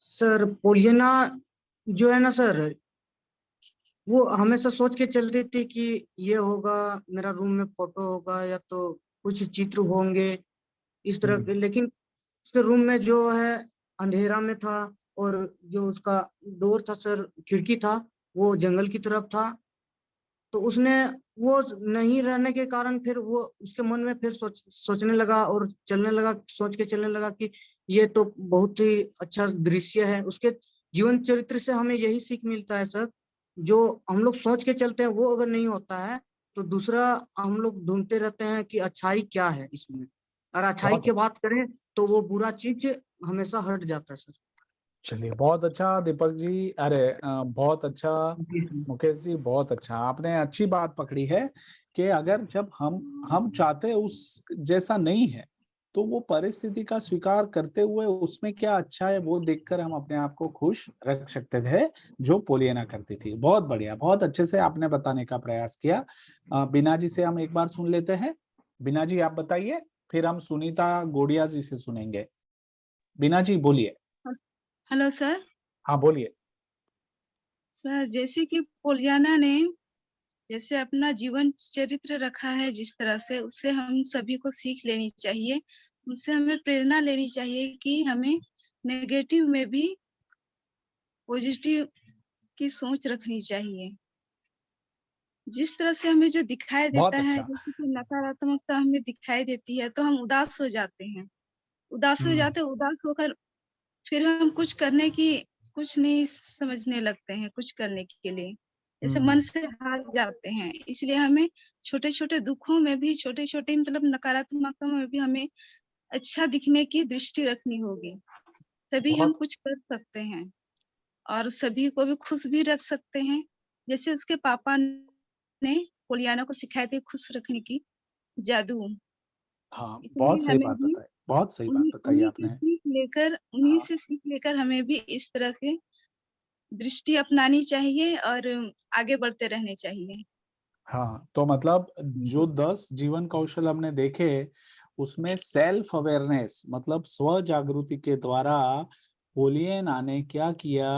सर पोलियाना जो है ना सर, वो हमेशा सोच के चलती थी कि ये होगा, मेरा रूम में फोटो होगा या तो कुछ चित्र होंगे इस तरह के, लेकिन उसके रूम में जो है अंधेरा में था, और जो उसका डोर था सर, खिड़की था, वो जंगल की तरफ था। तो उसने वो नहीं रहने के कारण फिर वो उसके मन में फिर सोचने लगा और चलने लगा, सोच के चलने लगा कि ये तो बहुत ही अच्छा दृश्य है। उसके जीवन चरित्र से हमें यही सीख मिलता है सर, जो हम लोग सोच के चलते हैं वो अगर नहीं होता है तो दूसरा हम लोग ढूंढते रहते हैं कि अच्छाई क्या है इसमें, और अच्छाई की बात करें तो वो बुरा चीज हमेशा हट जाता है सर। चलिए, बहुत अच्छा दीपक जी, अरे बहुत अच्छा मुकेश जी, बहुत अच्छा। आपने अच्छी बात पकड़ी है कि अगर जब हम चाहते उस जैसा नहीं है तो वो परिस्थिति का स्वीकार करते हुए उसमें क्या अच्छा है वो देखकर हम अपने आप को खुश रख सकते थे, जो पोलियाना करती थी। बहुत बढ़िया, बहुत अच्छे से आपने बताने का प्रयास किया। बीना जी से हम एक बार सुन लेते हैं। बीना जी, आप बताइए, फिर हम सुनीता गोड़िया जी से सुनेंगे। बीना जी बोलिए। Hello sir. हाँ बोलिए। सर, जैसे कि पोलियाना ने जैसे अपना जीवन चरित्र रखा है जिस तरह से, उससे हम सभी को सीख लेनी चाहिए। उनसे हमें प्रेरणा लेनी चाहिए कि हमें नेगेटिव में भी पॉजिटिव की सोच रखनी चाहिए। जिस तरह से हमें जो दिखाई देता है, जैसे कि नकारात्मकता हमें दिखाई देती है तो हम उदास हो जाते हैं। उदास होकर फिर हम कुछ नहीं समझने लगते हैं, कुछ करने के लिए जैसे मन से हार जाते हैं। इसलिए हमें छोटे छोटे दुखों में भी, छोटे छोटे मतलब नकारात्मकता में भी हमें अच्छा दिखने की दृष्टि रखनी होगी, तभी हम कुछ कर सकते हैं और सभी को भी खुश भी रख सकते हैं। जैसे उसके पापा ने पोलियाना को सिखाए थे खुश रखने की जादू। हाँ, इसलिए बहुत सही हमें बात भी बताई, बहुत सही बात बताई आपने। उन्हीं से सीख लेकर हमें भी इस तरह से दृष्टि अपनानी चाहिए और आगे बढ़ते रहने चाहिए। हाँ, तो मतलब जो 10 जीवन कौशल हमने देखे उसमें सेल्फ अवेयरनेस मतलब स्व जागृति के द्वारा पोलियाना ने क्या किया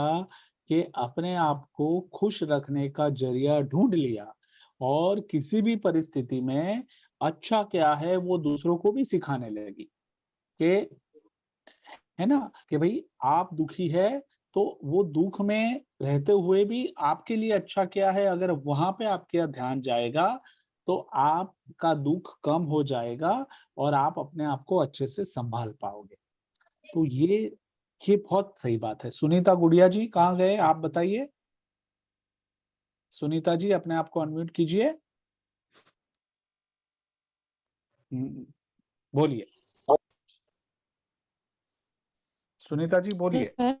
कि अपने आप को खुश रखने का जरिया ढूंढ लिया, और किसी भी परिस्थिति में अच्छा क्या है वो दूसरों को भी सिखाने लगी कि, है ना, कि भाई आप दुखी है तो वो दुख में रहते हुए भी आपके लिए अच्छा क्या है, अगर वहां पे आपका ध्यान जाएगा तो आपका दुख कम हो जाएगा और आप अपने आप को अच्छे से संभाल पाओगे। तो ये बहुत सही बात है। सुनीता गुड़िया जी कहाँ गए, आप बताइए। सुनीता जी, अपने आप को अनम्यूट कीजिए। बोलिए सुनीता जी, बोलिए। सर,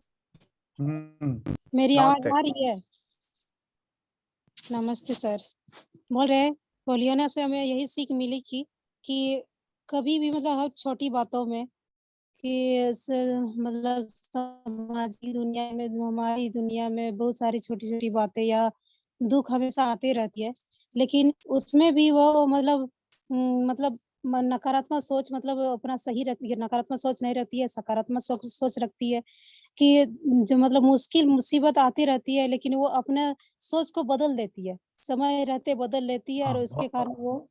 मेरी आवाज आ रही है? नमस्ते सर। बोल रहे पोलियाना से हमें यही सीख मिली कि कभी भी मतलब हर छोटी बातों में कि मतलब सामाजिक दुनिया में, हमारी दुनिया में बहुत सारी छोटी छोटी बातें या दुख हमेशा आते रहती है, लेकिन उसमें भी वो मतलब नकारात्मक सोच मतलब अपना सही रखती है, नकारात्मक सोच नहीं रखती है, सकारात्मक सोच रखती है कि जो मतलब मुश्किल मुसीबत आती रहती है लेकिन वो अपने सोच को बदल देती है, समय रहते बदल लेती है, और उसके कारण वो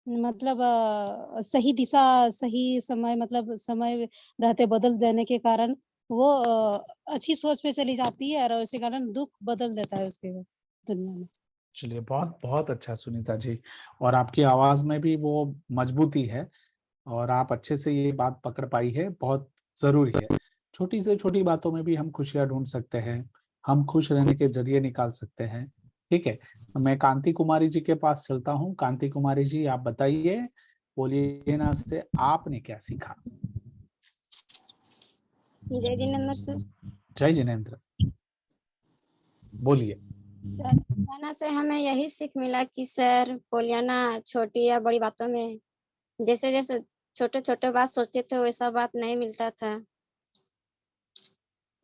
मतलब सही दिशा, सही समय मतलब समय रहते बदल देने के कारण वो अच्छी सोच पे चली जाती है, और उसी कारण दुख बदल देता है उसके दुनिया में। चलिए, बहुत बहुत अच्छा सुनीता जी, और आपकी आवाज में भी वो मजबूती है और आप अच्छे से ये बात पकड़ पाई है, बहुत जरूरी है। छोटी से छोटी बातों में भी हम खुशियां ढूंढ सकते हैं, हम खुश रहने के जरिए निकाल सकते हैं। ठीक है, मैं कांति कुमारी जी के पास चलता हूँ। कांति कुमारी जी, आप बताइए पोलियना से आपने क्या सीखा? जय जिनेंद्र सर। जय जिनेंद्र, बोलिए। सर, पोलियाना से हमें यही सीख मिला कि सर पोलियाना छोटी या बड़ी बातों में जैसे जैसे छोटे छोटे बात सोचते थे वैसा बात नहीं मिलता था।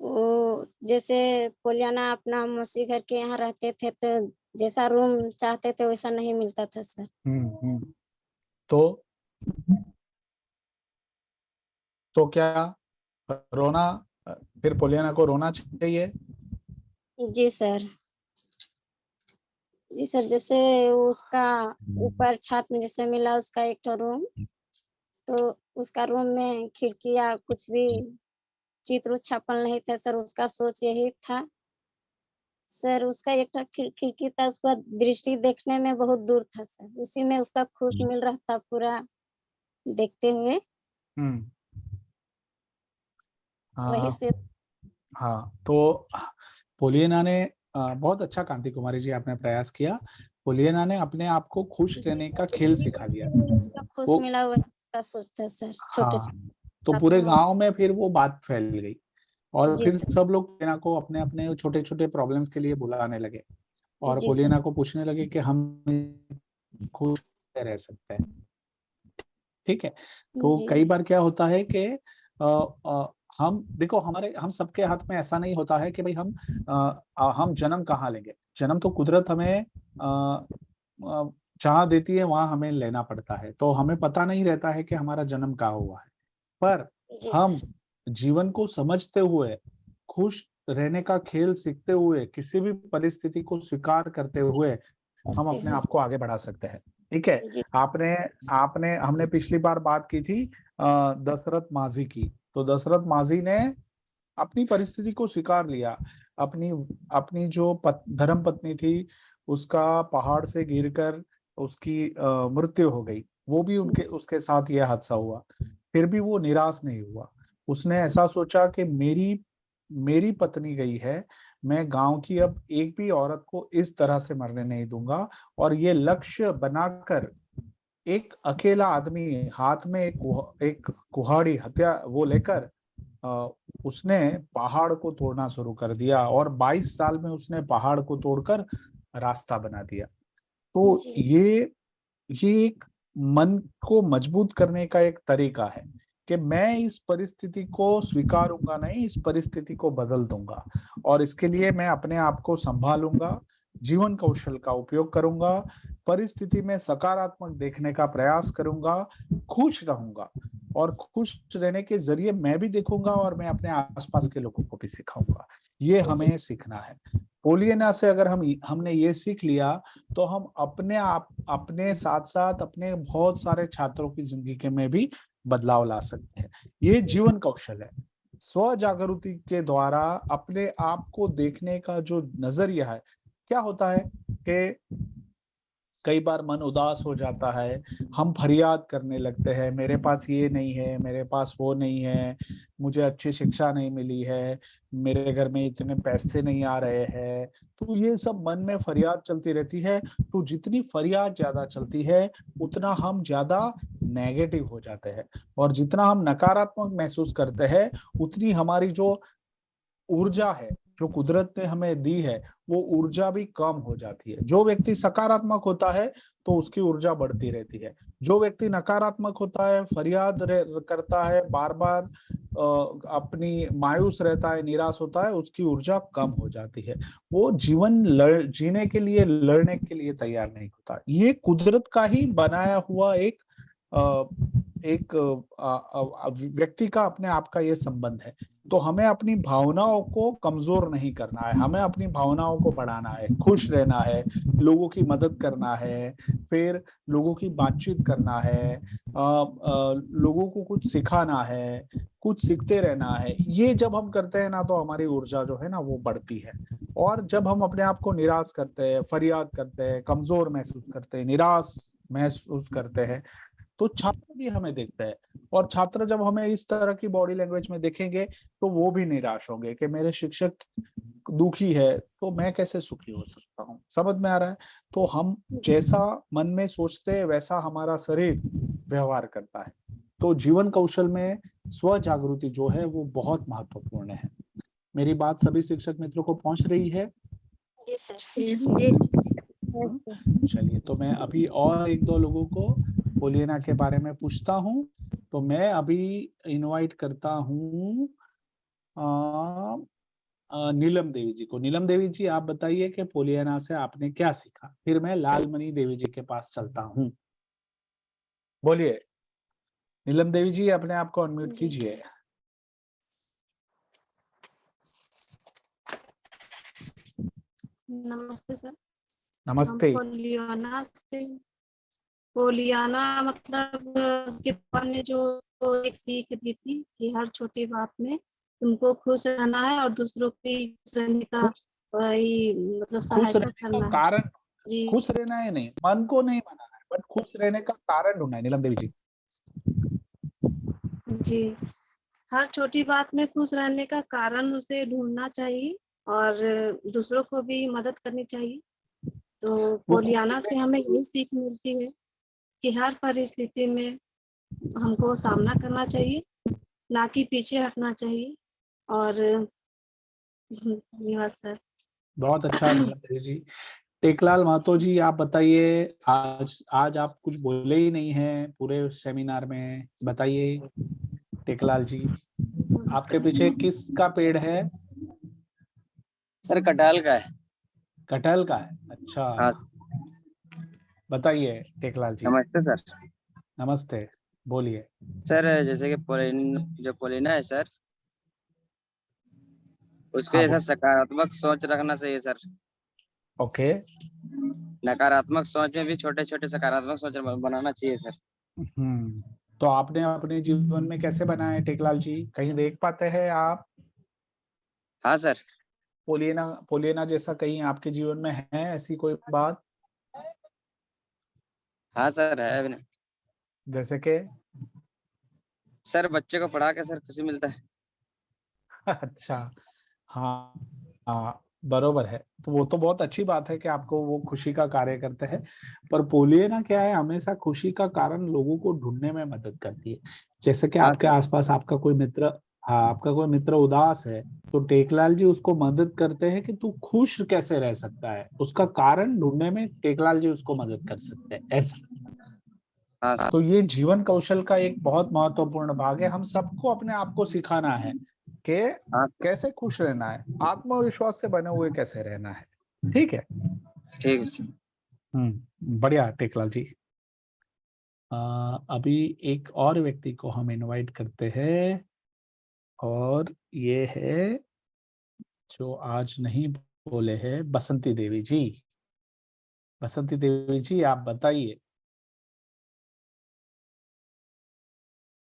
वो जैसे पोलियाना अपना मौसी घर के यहाँ रहते थे तो जैसा रूम चाहते थे वैसा नहीं मिलता था सर। तो क्या रोना, फिर पोलियाना को रोना चाहिए? जी सर। जी सर, जैसे उसका ऊपर छत में जैसे मिला उसका एक तो रूम, तो उसका रूम में खिड़की या कुछ भी चित्र छपल नहीं थे सर। उसका सोच यही था सर, उसका एक खिड़की था, उसका दृष्टि देखने में बहुत दूर था सर, उसी में उसका खुश मिल रहा था पूरा देखते हुए। वही से। हाँ, तो पोलियना ने बहुत अच्छा, कांति कुमारी जी आपने प्रयास किया। पोलियना ने अपने आप को खुश रहने का खेल सिखा लिया। उसका खुश मिला हुआ उसका सोच था सर। छोटे तो पूरे गांव में फिर वो बात फैल गई और फिर सब लोग पोलियना को अपने अपने छोटे छोटे प्रॉब्लम्स के लिए बुलाने लगे और पोलियना को पूछने लगे कि हम खुश रह सकते हैं। ठीक है, तो कई बार क्या होता है कि हम देखो, हम सबके हाथ में ऐसा नहीं होता है कि भाई हम जन्म कहाँ लेंगे। जन्म तो कुदरत हमें जहाँ देती है वहां हमें लेना पड़ता है, तो हमें पता नहीं रहता है कि हमारा जन्म कहाँ हुआ है। पर हम जीवन को समझते हुए, खुश रहने का खेल सीखते हुए, किसी भी परिस्थिति को स्वीकार करते हुए हम अपने आप को आगे बढ़ा सकते हैं। ठीक है, हमने पिछली बार बात की थी दशरथ माझी की। तो दशरथ माझी ने अपनी परिस्थिति को स्वीकार लिया। अपनी जो धर्म पत्नी थी उसका पहाड़ से गिरकर उसकी मृत्यु हो गई, वो भी उसके साथ यह हादसा हुआ। फिर भी वो निराश नहीं हुआ। उसने ऐसा सोचा कि मेरी पत्नी गई है, मैं गांव की अब एक भी औरत को इस तरह से मरने नहीं दूंगा। और ये लक्ष्य बनाकर एक अकेला आदमी हाथ में एक कुहाड़ी हत्या वो लेकर उसने पहाड़ को तोड़ना शुरू कर दिया और 22 साल में उसने पहाड़ को तोड़कर रास्ता बना दिया। तो ये एक मन को मजबूत करने का एक तरीका है कि मैं इस परिस्थिति को स्वीकारूंगा नहीं, इस परिस्थिति को बदल दूंगा और इसके लिए मैं अपने आप को संभालूंगा, जीवन कौशल का उपयोग करूंगा, परिस्थिति में सकारात्मक देखने का प्रयास करूंगा, खुश रहूंगा और खुश रहने के जरिए मैं भी देखूंगा और मैं अपने आसपास के लोगों को भी सिखाऊंगा। ये हमें सीखना है। पोलियना से अगर हमने ये सीख लिया तो हम अपने साथ साथ अपने बहुत सारे छात्रों की जिंदगी में भी बदलाव ला सकते हैं। ये जीवन कौशल है। स्व जागृति के द्वारा अपने आप को देखने का जो नजरिया है, क्या होता है कि कई बार मन उदास हो जाता है, हम फरियाद करने लगते हैं, मेरे पास ये नहीं है, मेरे पास वो नहीं है, मुझे अच्छी शिक्षा नहीं मिली है, मेरे घर में इतने पैसे नहीं आ रहे हैं। तो ये सब मन में फरियाद चलती रहती है। तो जितनी फरियाद ज्यादा चलती है उतना हम ज्यादा नेगेटिव हो जाते हैं और जितना हम नकारात्मक महसूस करते हैं उतनी हमारी जो ऊर्जा है जो कुदरत ने हमें दी है वो ऊर्जा भी कम हो जाती है। जो व्यक्ति सकारात्मक होता है तो उसकी ऊर्जा बढ़ती रहती है। जो व्यक्ति नकारात्मक होता है, फरियाद करता है, बार बार अपनी मायूस रहता है, निराश होता है, उसकी ऊर्जा कम हो जाती है। वो जीवन जीने के लिए, लड़ने के लिए तैयार नहीं होता। ये कुदरत का ही बनाया हुआ एक व्यक्ति का अपने आप का ये संबंध है। तो हमें अपनी भावनाओं को कमजोर नहीं करना है, हमें अपनी भावनाओं को बढ़ाना है, खुश रहना है, लोगों की मदद करना है, फिर लोगों की बातचीत करना है, लोगों को कुछ सिखाना है, कुछ सीखते रहना है। ये जब हम करते हैं ना तो हमारी ऊर्जा जो है ना वो बढ़ती है। और जब हम अपने आप को निराश करते हैं, फरियाद करते हैं, कमजोर महसूस करते हैं, निराश महसूस करते हैं, तो छात्र भी हमें देखते हैं, और छात्र जब हमें इस तरह की बॉडी लैंग्वेज में देखेंगे तो वो भी निराश होंगे कि मेरे शिक्षक दुखी है तो मैं कैसे सुखी हो सकता हूँ। समझ में आ रहा है? तो हम जैसा मन में सोचते हैं वैसा हमारा शरीर व्यवहार करता है। तो जीवन कौशल में स्व जागृति जो है वो बहुत महत्वपूर्ण है। मेरी बात सभी शिक्षक मित्रों को पहुंच रही है? जी सर। चलिए, तो मैं अभी और एक दो लोगों को पोलियाना के बारे में पूछता हूँ। तो मैं अभी इनवाइट करता हूँ नीलम देवी जी को। नीलम देवी जी, आप बताइए कि पोलियाना से आपने क्या सीखा। फिर मैं लालमणि देवी जी के पास चलता हूँ। बोलिए नीलम देवी जी, अपने आप को अनम्यूट कीजिए। नमस्ते सर। नमस्ते। पोलियाना मतलब उसके पापा ने जो एक सीख दी थी कि हर छोटी बात में तुमको खुश रहना है और दूसरों की खुश रहने का मतलब सहायता करना है। कारण जी। खुश रहना है, नहीं मन को नहीं बनाना है, बट खुश रहने का कारण ढूंढना है। नीलम देवी जी जी, हर छोटी बात में खुश रहने का कारण उसे ढूंढना चाहिए और दूसरों को भी मदद करनी चाहिए। तो पोलियाना से हमें यही सीख मिलती है कि हर परिस्थिति में हमको सामना करना चाहिए, ना कि पीछे हटना चाहिए। और धन्यवाद सर। बहुत अच्छा नीलम देवी जी। टेकलाल महतो जी, आप बताइए। आज आप कुछ बोले ही नहीं हैं पूरे सेमिनार में, बताइए टेकलाल जी, आपके पीछे किसका पेड़ है? सर कटहल का है। कटहल का है, अच्छा। हाँ। बताइए टेकलाल जी। नमस्ते सर। नमस्ते, बोलिए। सर जैसे कि पोलिना है सर, उसके हाँ, ऐसा सकारात्मक सोच रखना चाहिए सर। ओके। नकारात्मक सोच में भी छोटे छोटे सकारात्मक सोच बनाना चाहिए सर। तो आपने अपने जीवन में कैसे बनाया है टेकलाल जी, कहीं देख पाते हैं आप? हाँ सर। पोलियाना जैसा कहीं आपके जीवन में है ऐसी कोई बात? हाँ सर है। जैसे कि सर बच्चे को पढ़ा के सर खुशी मिलता है। अच्छा, हाँ हाँ, बरोबर है। तो वो तो बहुत अच्छी बात है कि आपको वो खुशी का कार्य करते हैं। पर पोलियाना क्या है, हमेशा खुशी का कारण लोगों को ढूंढने में मदद करती है। जैसे कि आपके आसपास आपका कोई मित्र, हाँ, आपका कोई मित्र उदास है तो टेकलाल जी उसको मदद करते हैं कि तू खुश कैसे रह सकता है, उसका कारण ढूंढने में टेकलाल जी उसको मदद कर सकते हैं, ऐसा। तो ये जीवन कौशल का एक बहुत महत्वपूर्ण भाग है। हम सबको अपने आप को सिखाना है कि कैसे खुश रहना है, आत्मविश्वास से बने हुए कैसे रहना है। ठीक है? ठीक है। बढ़िया टेकलाल जी। अभी एक और व्यक्ति को हम इनवाइट करते हैं, और ये है जो आज नहीं बोले हैं, बसंती देवी जी। बसंती देवी जी, आप बताइए,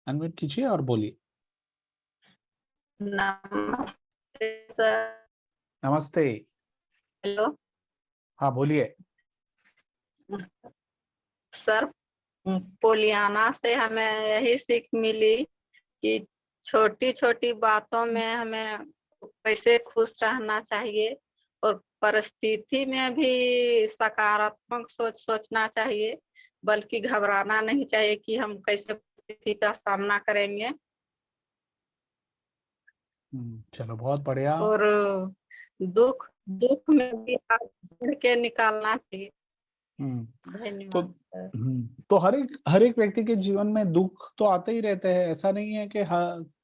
अनम्यूट कीजिए और बोलिए। नमस्ते सर। नमस्ते। हेलो। हाँ, बोलिए। सर पोलियाना से हमें यही सीख मिली कि छोटी छोटी बातों में हमें कैसे खुश रहना चाहिए और परिस्थिति में भी सकारात्मक सोचना चाहिए, बल्कि घबराना नहीं चाहिए कि हम कैसे परिस्थिति का सामना करेंगे। चलो, बहुत बढ़िया। और दुख में भी हाथ बढ़ के निकालना चाहिए। धन्यवाद सर। तो हर एक व्यक्ति के जीवन में दुख तो आते ही रहते हैं। ऐसा नहीं है कि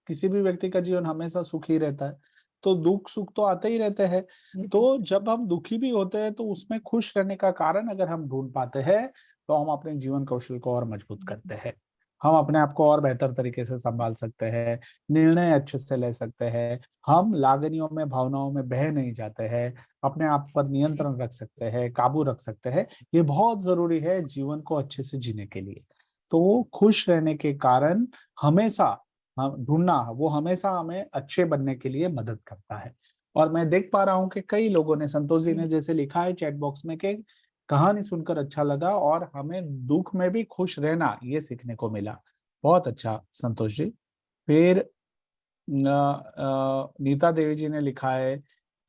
किसी भी व्यक्ति का जीवन हमेशा सुखी रहता है। तो दुख सुख तो आते ही रहते हैं। तो जब हम दुखी भी होते हैं तो उसमें खुश रहने का कारण अगर हम ढूंढ पाते हैं तो हम अपने जीवन कौशल को और मजबूत करते हैं। हम अपने आप को और बेहतर तरीके से संभाल सकते हैं, निर्णय अच्छे से ले सकते हैं, हम लागनियों में, भावनाओं में बह नहीं जाते हैं, अपने आप पर नियंत्रण रख सकते हैं, काबू रख सकते हैं। ये बहुत जरूरी है जीवन को अच्छे से जीने के लिए। तो खुश रहने के कारण हमेशा हम ढूंढना, वो हमेशा हमें अच्छे बनने के लिए मदद करता है। और मैं देख पा रहा हूँ कि कई लोगों ने, संतोष जी ने जैसे लिखा है चैट बॉक्स में कि कहानी सुनकर अच्छा लगा और हमें दुख में भी खुश रहना ये सीखने को मिला। बहुत अच्छा संतोष जी। फिर नीता देवी जी ने लिखा है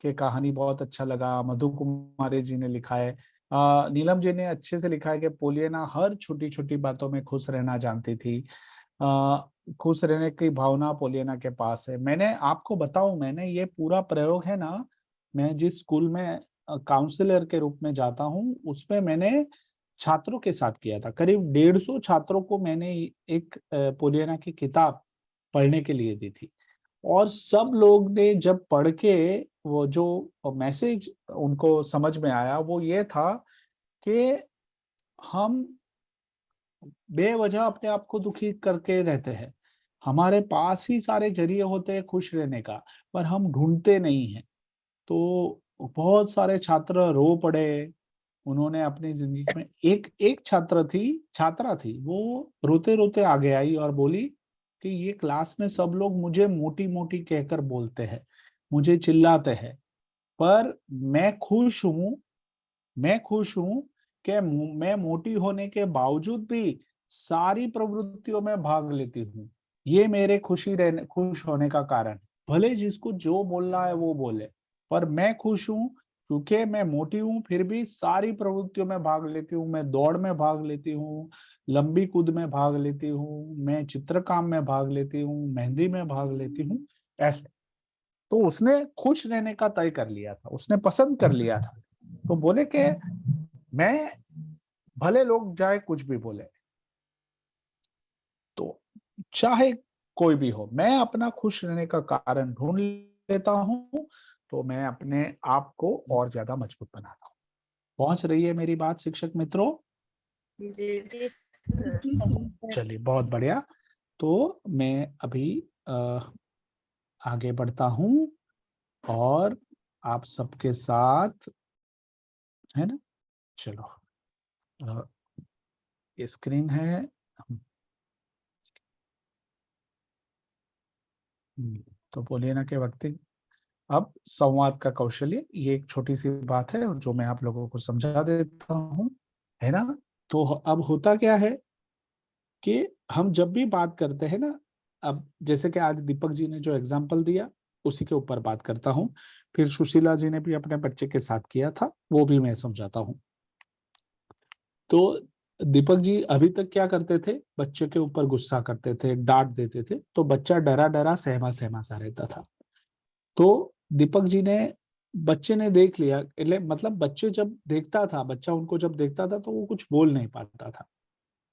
कि कहानी बहुत अच्छा लगा। मधु कुमारी जी ने लिखा है, नीलम जी ने अच्छे से लिखा है कि पोलियाना हर छोटी छोटी बातों में खुश रहना जानती थी। खुश रहने की भावना पोलियाना के पास है। मैंने आपको बताऊं, मैंने ये पूरा प्रयोग है ना, मैं जिस स्कूल में काउंसलर के रूप में जाता हूं उसमें मैंने छात्रों के साथ किया था। करीब 150 छात्रों को मैंने एक पोलियाना की किताब पढ़ने के लिए दी थी और सब लोग ने जब पढ़ के वो जो मैसेज उनको समझ में आया वो ये था कि हम बेवजह अपने आप को दुखी करके रहते हैं, हमारे पास ही सारे जरिए होते हैं खुश रहने का, पर हम ढूंढते नहीं हैं। तो बहुत सारे छात्र रो पड़े, उन्होंने अपनी जिंदगी में एक छात्रा थी, वो रोते रोते आगे आई और बोली कि ये क्लास में सब लोग मुझे मोटी मोटी कहकर बोलते हैं, मुझे चिल्लाते हैं, पर मैं खुश हूँ कि मैं मोटी होने के बावजूद भी सारी प्रवृत्तियों में भाग लेती हूँ। ये मेरे खुश होने का कारण। भले जिसको जो बोलना है वो बोले, पर मैं खुश हूँ क्योंकि मैं मोटी हूँ फिर भी सारी प्रवृत्तियों में भाग लेती हूँ। मैं दौड़ में भाग लेती हूँ, लंबी कूद में भाग लेती हूँ, मैं चित्रकाम में भाग लेती हूँ, मेहंदी में भाग लेती हूँ, ऐसे। तो उसने खुश रहने का तय कर लिया था, उसने पसंद कर लिया था। तो बोले कि मैं भले लोग जाए कुछ भी बोले, तो चाहे कोई भी हो, मैं अपना खुश रहने का कारण ढूंढ लेता हूं, तो मैं अपने आप को और ज्यादा मजबूत बनाता हूं। पहुंच रही है मेरी बात शिक्षक मित्रों? चलिए बहुत बढ़िया। तो मैं अभी आगे बढ़ता हूं और आप सबके साथ, है ना, चलो स्क्रीन है। तो पोलियाना के व्यक्ति अब संवाद का कौशल्य, ये एक छोटी सी बात है जो मैं आप लोगों को समझा देता हूं, है ना। तो अब होता क्या है कि हम जब भी बात करते हैं ना, अब जैसे कि आज दीपक जी ने जो एग्जाम्पल दिया उसी के ऊपर बात करता हूं, फिर सुशीला जी ने भी अपने बच्चे के साथ किया था, वो भी मैं समझाता हूं। तो दीपक जी अभी तक क्या करते थे, बच्चे के ऊपर गुस्सा करते थे, डांट देते थे, तो बच्चा डरा डरा सहमा सहमा सा रहता था। तो दीपक जी ने, बच्चे ने देख लिया, मतलब बच्चे जब देखता था, बच्चा उनको जब देखता था तो वो कुछ बोल नहीं पाता था,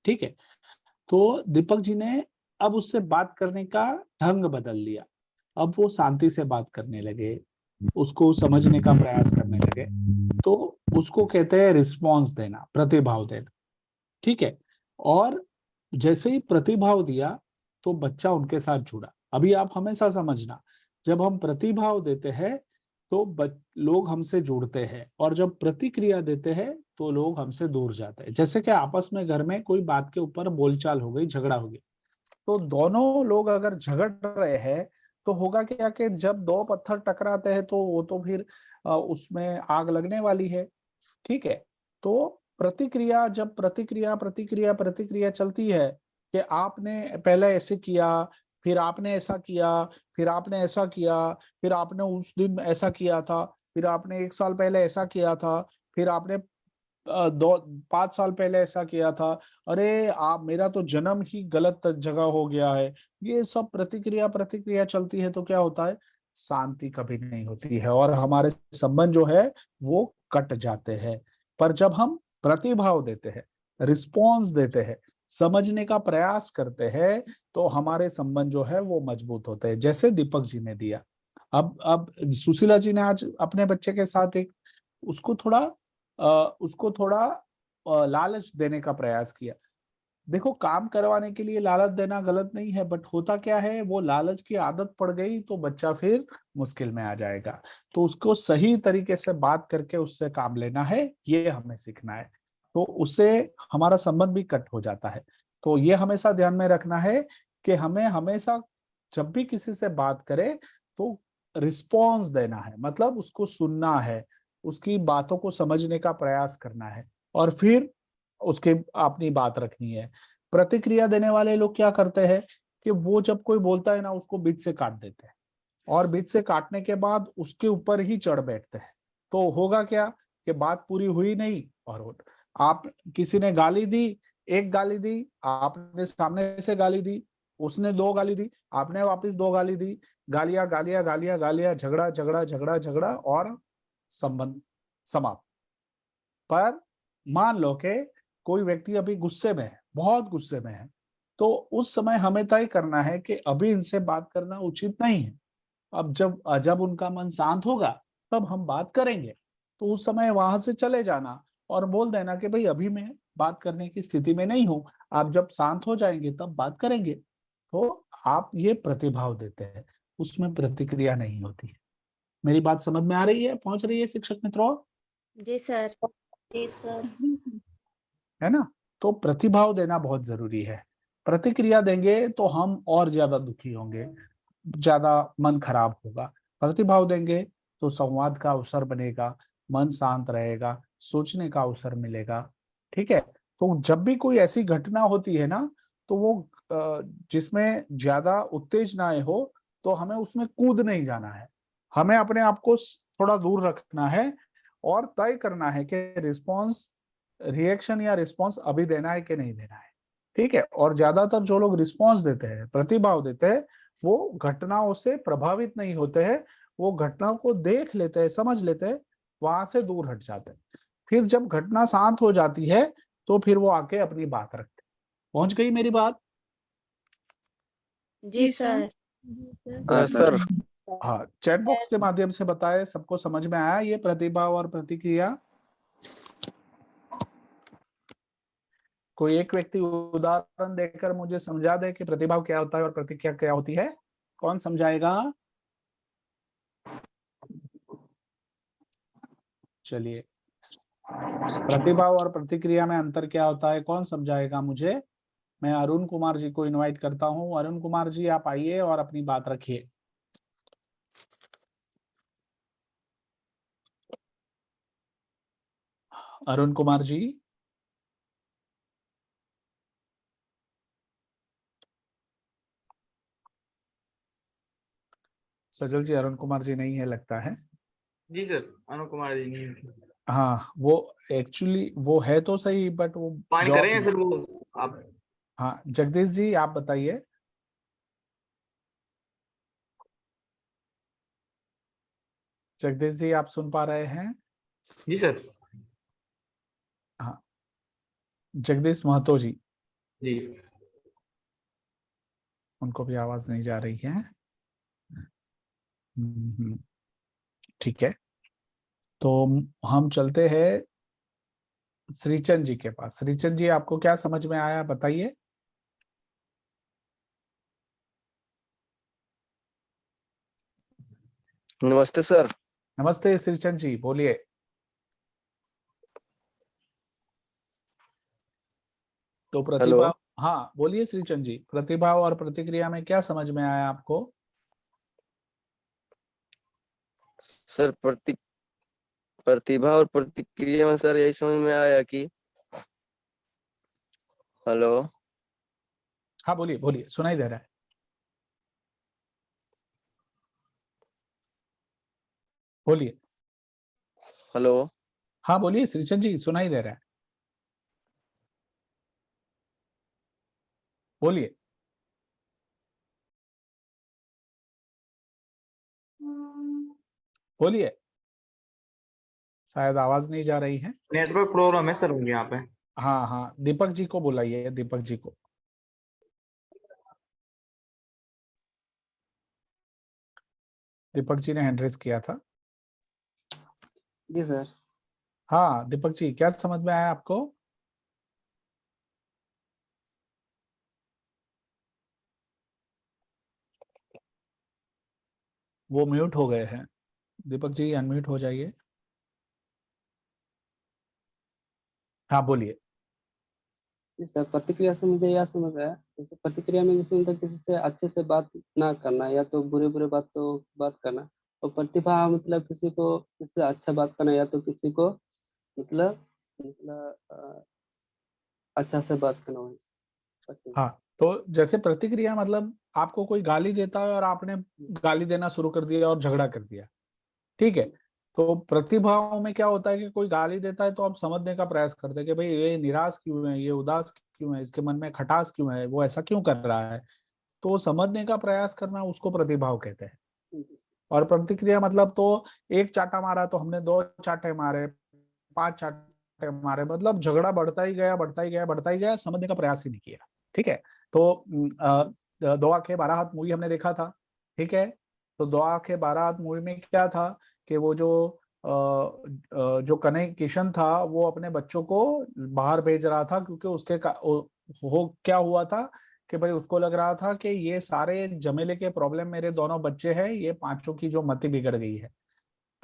ठीक है। तो दीपक जी ने अब उससे बात करने का ढंग बदल लिया। अब वो शांति से बात करने लगे, उसको समझने का प्रयास करने लगे। तो उसको कहते हैं रिस्पॉन्स देना, प्रतिभाव देना, ठीक है। और जैसे ही प्रतिभाव दिया तो बच्चा उनके साथ जुड़ा। अभी आप हमेशा समझना, जब हम प्रतिभाव देते हैं तो लोग हमसे जुड़ते हैं, और जब प्रतिक्रिया देते हैं तो लोग हमसे दूर जाते हैं। जैसे कि आपस में घर में कोई बात के ऊपर बोलचाल हो गई, झगड़ा हो गया, तो दोनों लोग अगर झगड़ रहे हैं तो होगा क्या कि जब दो पत्थर टकराते हैं तो वो तो फिर उसमें आग लगने वाली है, ठीक है। तो प्रतिक्रिया, जब प्रतिक्रिया प्रतिक्रिया प्रतिक्रिया चलती है कि आपने पहले ऐसे किया, फिर आपने ऐसा किया, फिर आपने ऐसा किया, फिर आपने उस दिन ऐसा किया था, फिर आपने 1 साल पहले ऐसा किया था, फिर आपने 5 साल पहले ऐसा किया था, अरे आप, मेरा तो जन्म ही गलत जगह हो गया है। ये सब प्रतिक्रिया प्रतिक्रिया चलती है तो क्या होता है, शांति कभी नहीं होती है और हमारे संबंध जो है वो कट जाते हैं। पर जब हम प्रतिभाव देते हैं, रिस्पॉन्स देते हैं, समझने का प्रयास करते हैं, तो हमारे संबंध जो है वो मजबूत होते हैं, जैसे दीपक जी ने दिया। अब सुशीला जी ने आज अपने बच्चे के साथ एक उसको थोड़ा लालच देने का प्रयास किया। देखो, काम करवाने के लिए लालच देना गलत नहीं है, बट होता क्या है, वो लालच की आदत पड़ गई तो बच्चा फिर मुश्किल में आ जाएगा। तो उसको सही तरीके से बात करके उससे काम लेना है, ये हमें सीखना है, तो उससे हमारा संबंध भी कट हो जाता है। तो ये हमेशा ध्यान में रखना है कि हमें हमेशा जब भी किसी से बात करें तो रिस्पॉन्स देना है, मतलब उसको सुनना है, उसकी बातों को समझने का प्रयास करना है। और फिर उसके अपनी बात रखनी है। प्रतिक्रिया देने वाले लोग क्या करते हैं कि वो जब कोई बोलता है ना उसको बीच से काट देते हैं, और बीच से काटने के बाद उसके ऊपर ही चढ़ बैठते हैं। तो होगा क्या कि बात पूरी हुई नहीं, और आप किसी ने गाली दी, एक गाली दी, आपने सामने से गाली दी, उसने 2 गाली दी, आपने वापस 2 गाली दी, गालियां गालियां गालियां गालियां, झगड़ा झगड़ा झगड़ा झगड़ा और संबंध समाप्त। पर मान लो कि कोई व्यक्ति अभी गुस्से में है, बहुत गुस्से में है, तो उस समय हमें तय करना है कि अभी इनसे बात करना उचित नहीं है। अब जब उनका मन शांत होगा तब हम बात करेंगे। तो उस समय वहां से चले जाना और बोल देना कि भाई अभी मैं बात करने की स्थिति में नहीं हूँ, आप जब शांत हो जाएंगे तब बात करेंगे। तो आप ये प्रतिभाव देते हैं, उसमें प्रतिक्रिया नहीं होती है। मेरी बात समझ में आ रही है, पहुंच रही है शिक्षक मित्रों? जी सर। जी सर। है ना? तो प्रतिभाव देना बहुत जरूरी है। प्रतिक्रिया देंगे तो हम और ज्यादा दुखी होंगे, ज्यादा मन खराब होगा। प्रतिभाव देंगे तो संवाद का अवसर बनेगा, मन शांत रहेगा, सोचने का अवसर मिलेगा। ठीक है? तो जब भी कोई ऐसी घटना होती है ना, तो वो जिसमें ज्यादा उत्तेजनाएं हो, तो हमें उसमें कूद नहीं जाना है। हमें अपने आप को थोड़ा दूर रखना है और तय करना है कि रिएक्शन या रिस्पॉन्स अभी देना है कि नहीं देना है। ठीक है? और ज्यादातर जो लोग रिस्पॉन्स देते हैं, प्रतिभाव देते हैं, वो घटनाओं से प्रभावित नहीं होते हैं, वो घटनाओं को देख लेते हैं, समझ लेते हैं, वहां से दूर हट जाते हैं। फिर जब घटना शांत हो जाती है तो फिर वो आके अपनी बात रखते हैं। पहुंच गई मेरी बात? जी सर। सर हाँ, चैट बॉक्स के माध्यम से बताए सबको समझ में आया ये प्रतिभाव और प्रतिक्रिया? कोई एक व्यक्ति उदाहरण देकर मुझे समझा दे कि प्रतिभाव क्या होता है और प्रतिक्रिया क्या होती है। कौन समझाएगा? चलिए, प्रतिभाव और प्रतिक्रिया में अंतर क्या होता है, कौन समझाएगा मुझे? मैं अरुण कुमार जी को इनवाइट करता हूं। अरुण कुमार जी, आप आइए और अपनी बात रखिए। अरुण कुमार जी। सजल जी, अरुण कुमार जी नहीं है लगता है। जी सर, अरुण कुमार जी नहीं है। हाँ, वो एक्चुअली वो है तो सही, बट वो पानी कर रहे हैं सर वो आप। हाँ, जगदीश जी आप बताइए। जगदीश जी, आप सुन पा रहे हैं? जी सर। हाँ, जगदीश महतो जी। जी। उनको भी आवाज नहीं जा रही है। ठीक है, तो हम चलते हैं श्रीचंद जी के पास। श्रीचंद जी, आपको क्या समझ में आया, बताइए। नमस्ते सर। नमस्ते श्रीचंद जी, बोलिए। तो प्रतिभा, हाँ बोलिए श्रीचंद जी, प्रतिभा और प्रतिक्रिया में क्या समझ में आया आपको? सर प्रतिभा और प्रतिक्रिया में सर यही समझ में आया कि हेलो। हाँ बोलिए बोलिए, सुनाई दे रहा है। बोलिए। हेलो। हाँ बोलिए श्रीचंद जी, सुनाई दे रहा है, बोलिए। बोलिए, शायद आवाज नहीं जा रही है। नेटवर्क प्रॉब्लम है सर यहाँ पे। हाँ हाँ, दीपक जी को बुलाइए, दीपक जी को। दीपक जी ने हैंड रेज किया था। जी सर। हाँ दीपक जी, क्या समझ में आया आपको? वो म्यूट हो गए हैं। दीपक जी अनम्यूट हो जाइए। हाँ बोलिए। सर, प्रतिक्रिया से मुझे यह समझ आया, जैसे प्रतिक्रिया में जैसे मतलब किसी से अच्छे से बात ना करना या तो बुरे बुरे बात करना, और प्रतिभा मतलब किसी को किसी से अच्छा बात करना या तो किसी को मतलब मतलब अच्छा से बात करना। हाँ, तो जैसे प्रतिक्रिया मतलब आपको कोई गाली देता है और आपने गाली देना शुरू कर दिया और झगड़ा कर दिया, ठीक है। तो प्रतिभाव में क्या होता है कि कोई गाली देता है तो आप समझने का प्रयास करते हैं कि भाई ये निराश क्यों है, ये उदास क्यों है, इसके मन में खटास क्यों है, वो ऐसा क्यों कर रहा है। तो समझने का प्रयास करना उसको प्रतिभाव कहते हैं। और प्रतिक्रिया मतलब तो एक चाटा मारा तो हमने 2 चाटे मारे, 5 चाटे मारे, मतलब झगड़ा बढ़ता ही गया, बढ़ता ही गया, बढ़ता ही गया, समझने का प्रयास ही नहीं किया, ठीक है। तो 2 आंखें 12 हाथ मूवी हमने देखा था, ठीक है। तो 2 आंखें 12 हाथ मूवी में क्या था कि वो जो कन्हैया किशन था वो अपने बच्चों को बाहर भेज रहा था, क्योंकि उसके हो क्या हुआ था कि भाई उसको लग रहा था कि ये सारे झमेले के प्रॉब्लम मेरे दोनों बच्चे हैं, ये 5 की जो मति बिगड़ गई है।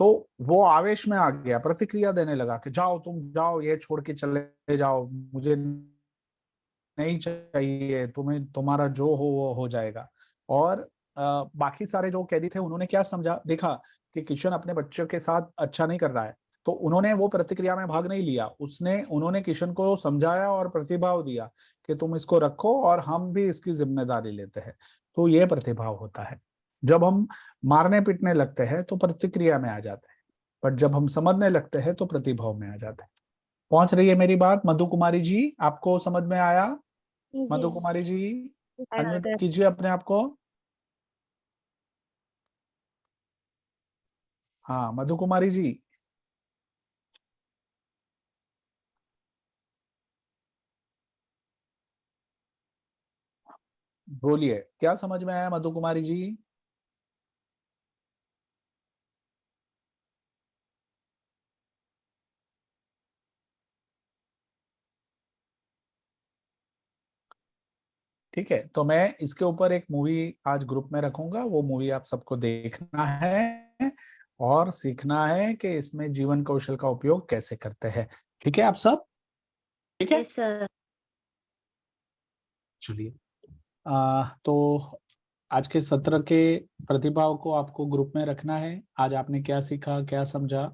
तो वो आवेश में आ गया, प्रतिक्रिया देने लगा कि जाओ तुम जाओ, ये छोड़ के चले जाओ, मुझे नहीं चाहिए, तुम्हें तुम्हारा जो हो वो हो जाएगा। और बाकी सारे जो कैदी थे उन्होंने क्या समझा, देखा कि किशन अपने बच्चों के साथ अच्छा नहीं कर रहा है, तो उन्होंने वो प्रतिक्रिया में भाग नहीं लिया। उन्होंने किशन को समझाया और प्रतिभाव दिया कि तुम इसको रखो और हम भी इसकी जिम्मेदारी लेते हैं। तो ये प्रतिभाव होता है। जब हम मारने पीटने लगते हैं तो प्रतिक्रिया में आ जाते हैं, पर जब हम समझने लगते हैं तो प्रतिभाव में आ जाते हैं। पहुंच रही है मेरी बात मधु कुमारी जी? आपको समझ में आया? मधु कुमारी जी अनम्यूट कीजिए अपने आप को। हाँ मधु कुमारी जी, बोलिए, क्या समझ में आया मधु कुमारी जी? ठीक है, तो मैं इसके ऊपर एक मूवी आज ग्रुप में रखूंगा, वो मूवी आप सबको देखना है और सीखना है कि इसमें जीवन कौशल का उपयोग कैसे करते हैं। ठीक है आप सब? ठीक है सर। चलिए, तो आज के सत्र के प्रतिभाव को आपको ग्रुप में रखना है। आज आपने क्या सीखा, क्या समझा,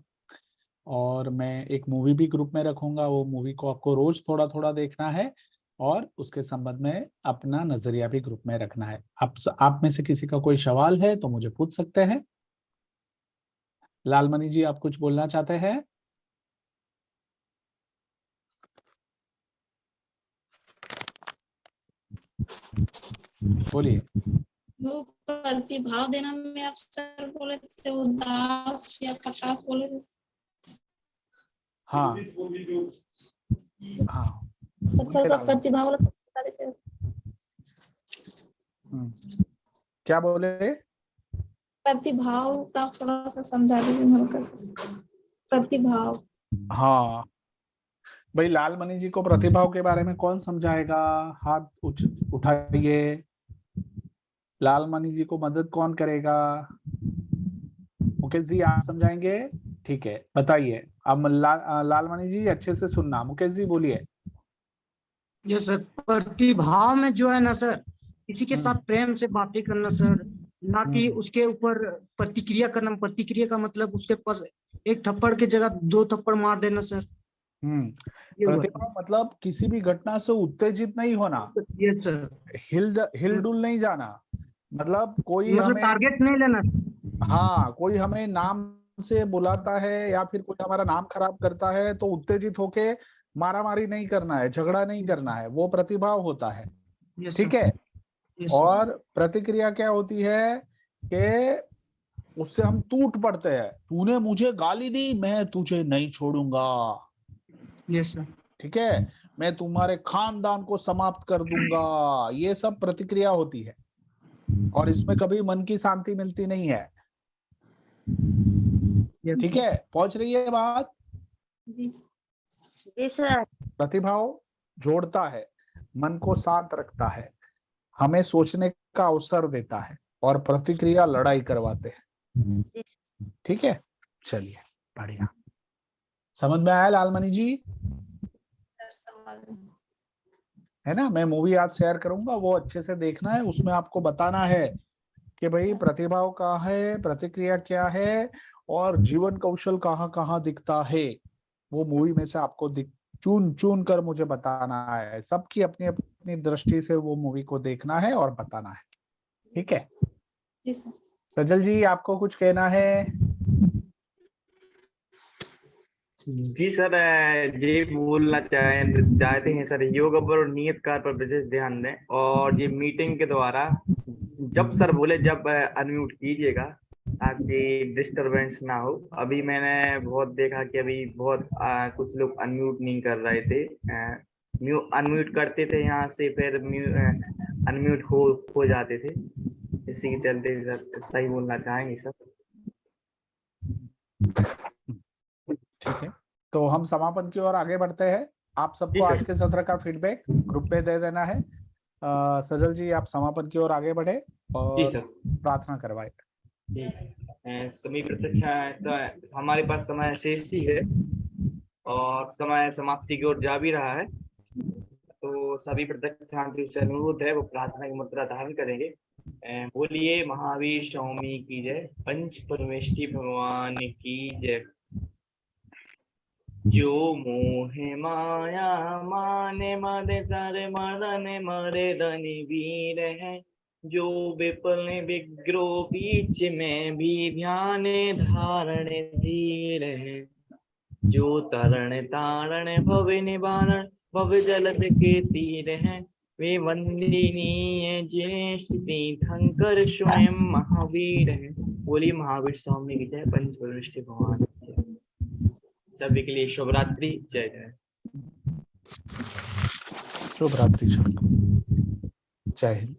और मैं एक मूवी भी ग्रुप में रखूंगा, वो मूवी को आपको रोज थोड़ा थोड़ा देखना है और उसके संबंध में अपना नजरिया भी ग्रुप में रखना है। आप में से किसी का कोई सवाल है तो मुझे पूछ सकते हैं। लालमणि जी आप कुछ बोलना चाहते हैं? बोलिए। वो प्रतिभाव देना में आप सर बोले थे उदास या खटास बोले थे। हाँ हाँ सब प्रतिभाव बता दे। क्या बोले? प्रतिभाव का थोड़ा सा समझा दीजिए हल्का सा। प्रतिभाव। हाँ भाई, लालमणि जी को प्रतिभाव के बारे में कौन समझाएगा? हाथ उठाइए। लालमणि जी को मदद कौन करेगा? मुकेश जी आप समझाएंगे? ठीक है, बताइए। अब लालमणि जी अच्छे से सुनना। मुकेश जी बोलिए। ये सर प्रतिभाव में जो है ना सर, किसी के साथ प्रेम से बातें करना सर, ना कि उसके ऊपर प्रतिक्रिया करना। प्रतिक्रिया का मतलब उसके पास एक थप्पड़ की जगह 2 थप्पड़ मार देना सर। प्रतिभाव मतलब किसी भी घटना से उत्तेजित नहीं होना, हिलडुल नहीं जाना, मतलब कोई हमें टारगेट नहीं लेना। हाँ, कोई हमें नाम से बुलाता है या फिर कोई हमारा नाम खराब करता है तो उत्तेजित होके मारामारी नहीं करना है, झगड़ा नहीं करना है, वो प्रतिभाव होता है। ठीक है। और प्रतिक्रिया क्या होती है कि उससे हम टूट पड़ते हैं। तूने मुझे गाली दी, मैं तुझे नहीं छोड़ूंगा। Yes sir. ठीक है, मैं तुम्हारे खानदान को समाप्त कर दूंगा। ये सब प्रतिक्रिया होती है और इसमें कभी मन की शांति मिलती नहीं है। ठीक है, पहुंच रही है बात? जी सर। प्रतिभाव जोड़ता है, मन को शांत रखता है, हमें सोचने का अवसर देता है, और प्रतिक्रिया लड़ाई करवाते हैं। ठीक है, चलिए बढ़िया। समझ में आया लालमणि जी? है ना? मैं मूवी आज शेयर करूंगा, वो अच्छे से देखना है। उसमें आपको बताना है कि भाई प्रतिभाव क्या है, प्रतिक्रिया क्या है, और जीवन कौशल कहाँ कहाँ दिखता है। वो मूवी में से आपको चुन चुन कर मुझे बताना है। सबकी अपनी अपनी दृष्टि से वो मूवी को देखना है और बताना है, ठीक है? जी सर। सजल जी, आपको कुछ कहना है? जी सर, ये बोलना चाहते हैं सर, योग पर और नियत कार्य पर विशेष ध्यान दें, और ये मीटिंग के द्वारा जब सर बोले जब अनम्यूट कीजिएगा ताकि डिस्टरबेंस ना हो। अभी मैंने बहुत देखा कि अभी बहुत कुछ लोग अनम्यूट नहीं कर रहे थे, अनम्यूट करते थे यहाँ से, फिर अनम्यूट हो जाते थे। इसी के चलते सर सही बोलना चाहेंगे सर। ठीक है, तो हम समापन की ओर आगे बढ़ते हैं। आप सबको आज के सत्र का फीडबैक ग्रुप में दे देना है। सजल जी, आप समापन की ओर आगे बढ़े और प्रार्थना करवाए। सभी प्रत्यक्ष हमारे पास समय शेष ही है और समय समाप्ति की ओर जा भी रहा है, तो सभी प्रत्यक्ष शांति से अनुरोध है वो प्रार्थना की मुद्रा धारण करेंगे। बोलिए महावीर स्वामी की जय, पंच परमेष्टि भगवान की जय। जो मोहे माया माने मरे सारे मदने मरे धनी वीर है, जो विपल विग्रो बीच में भी ध्यान धारण धीर है, जो तरण तारण भव निवारण भव जल के तीर है, वे वंदनीय ज्येष्ठ तीर्थंकर स्वयं महावीर है। बोली महावीर स्वामी की जय, पंच परमेष्टि भगवान की जय। सभी के लिए शुभ रात्रि, जय जय। शुभ रात्रि, जय हिंद।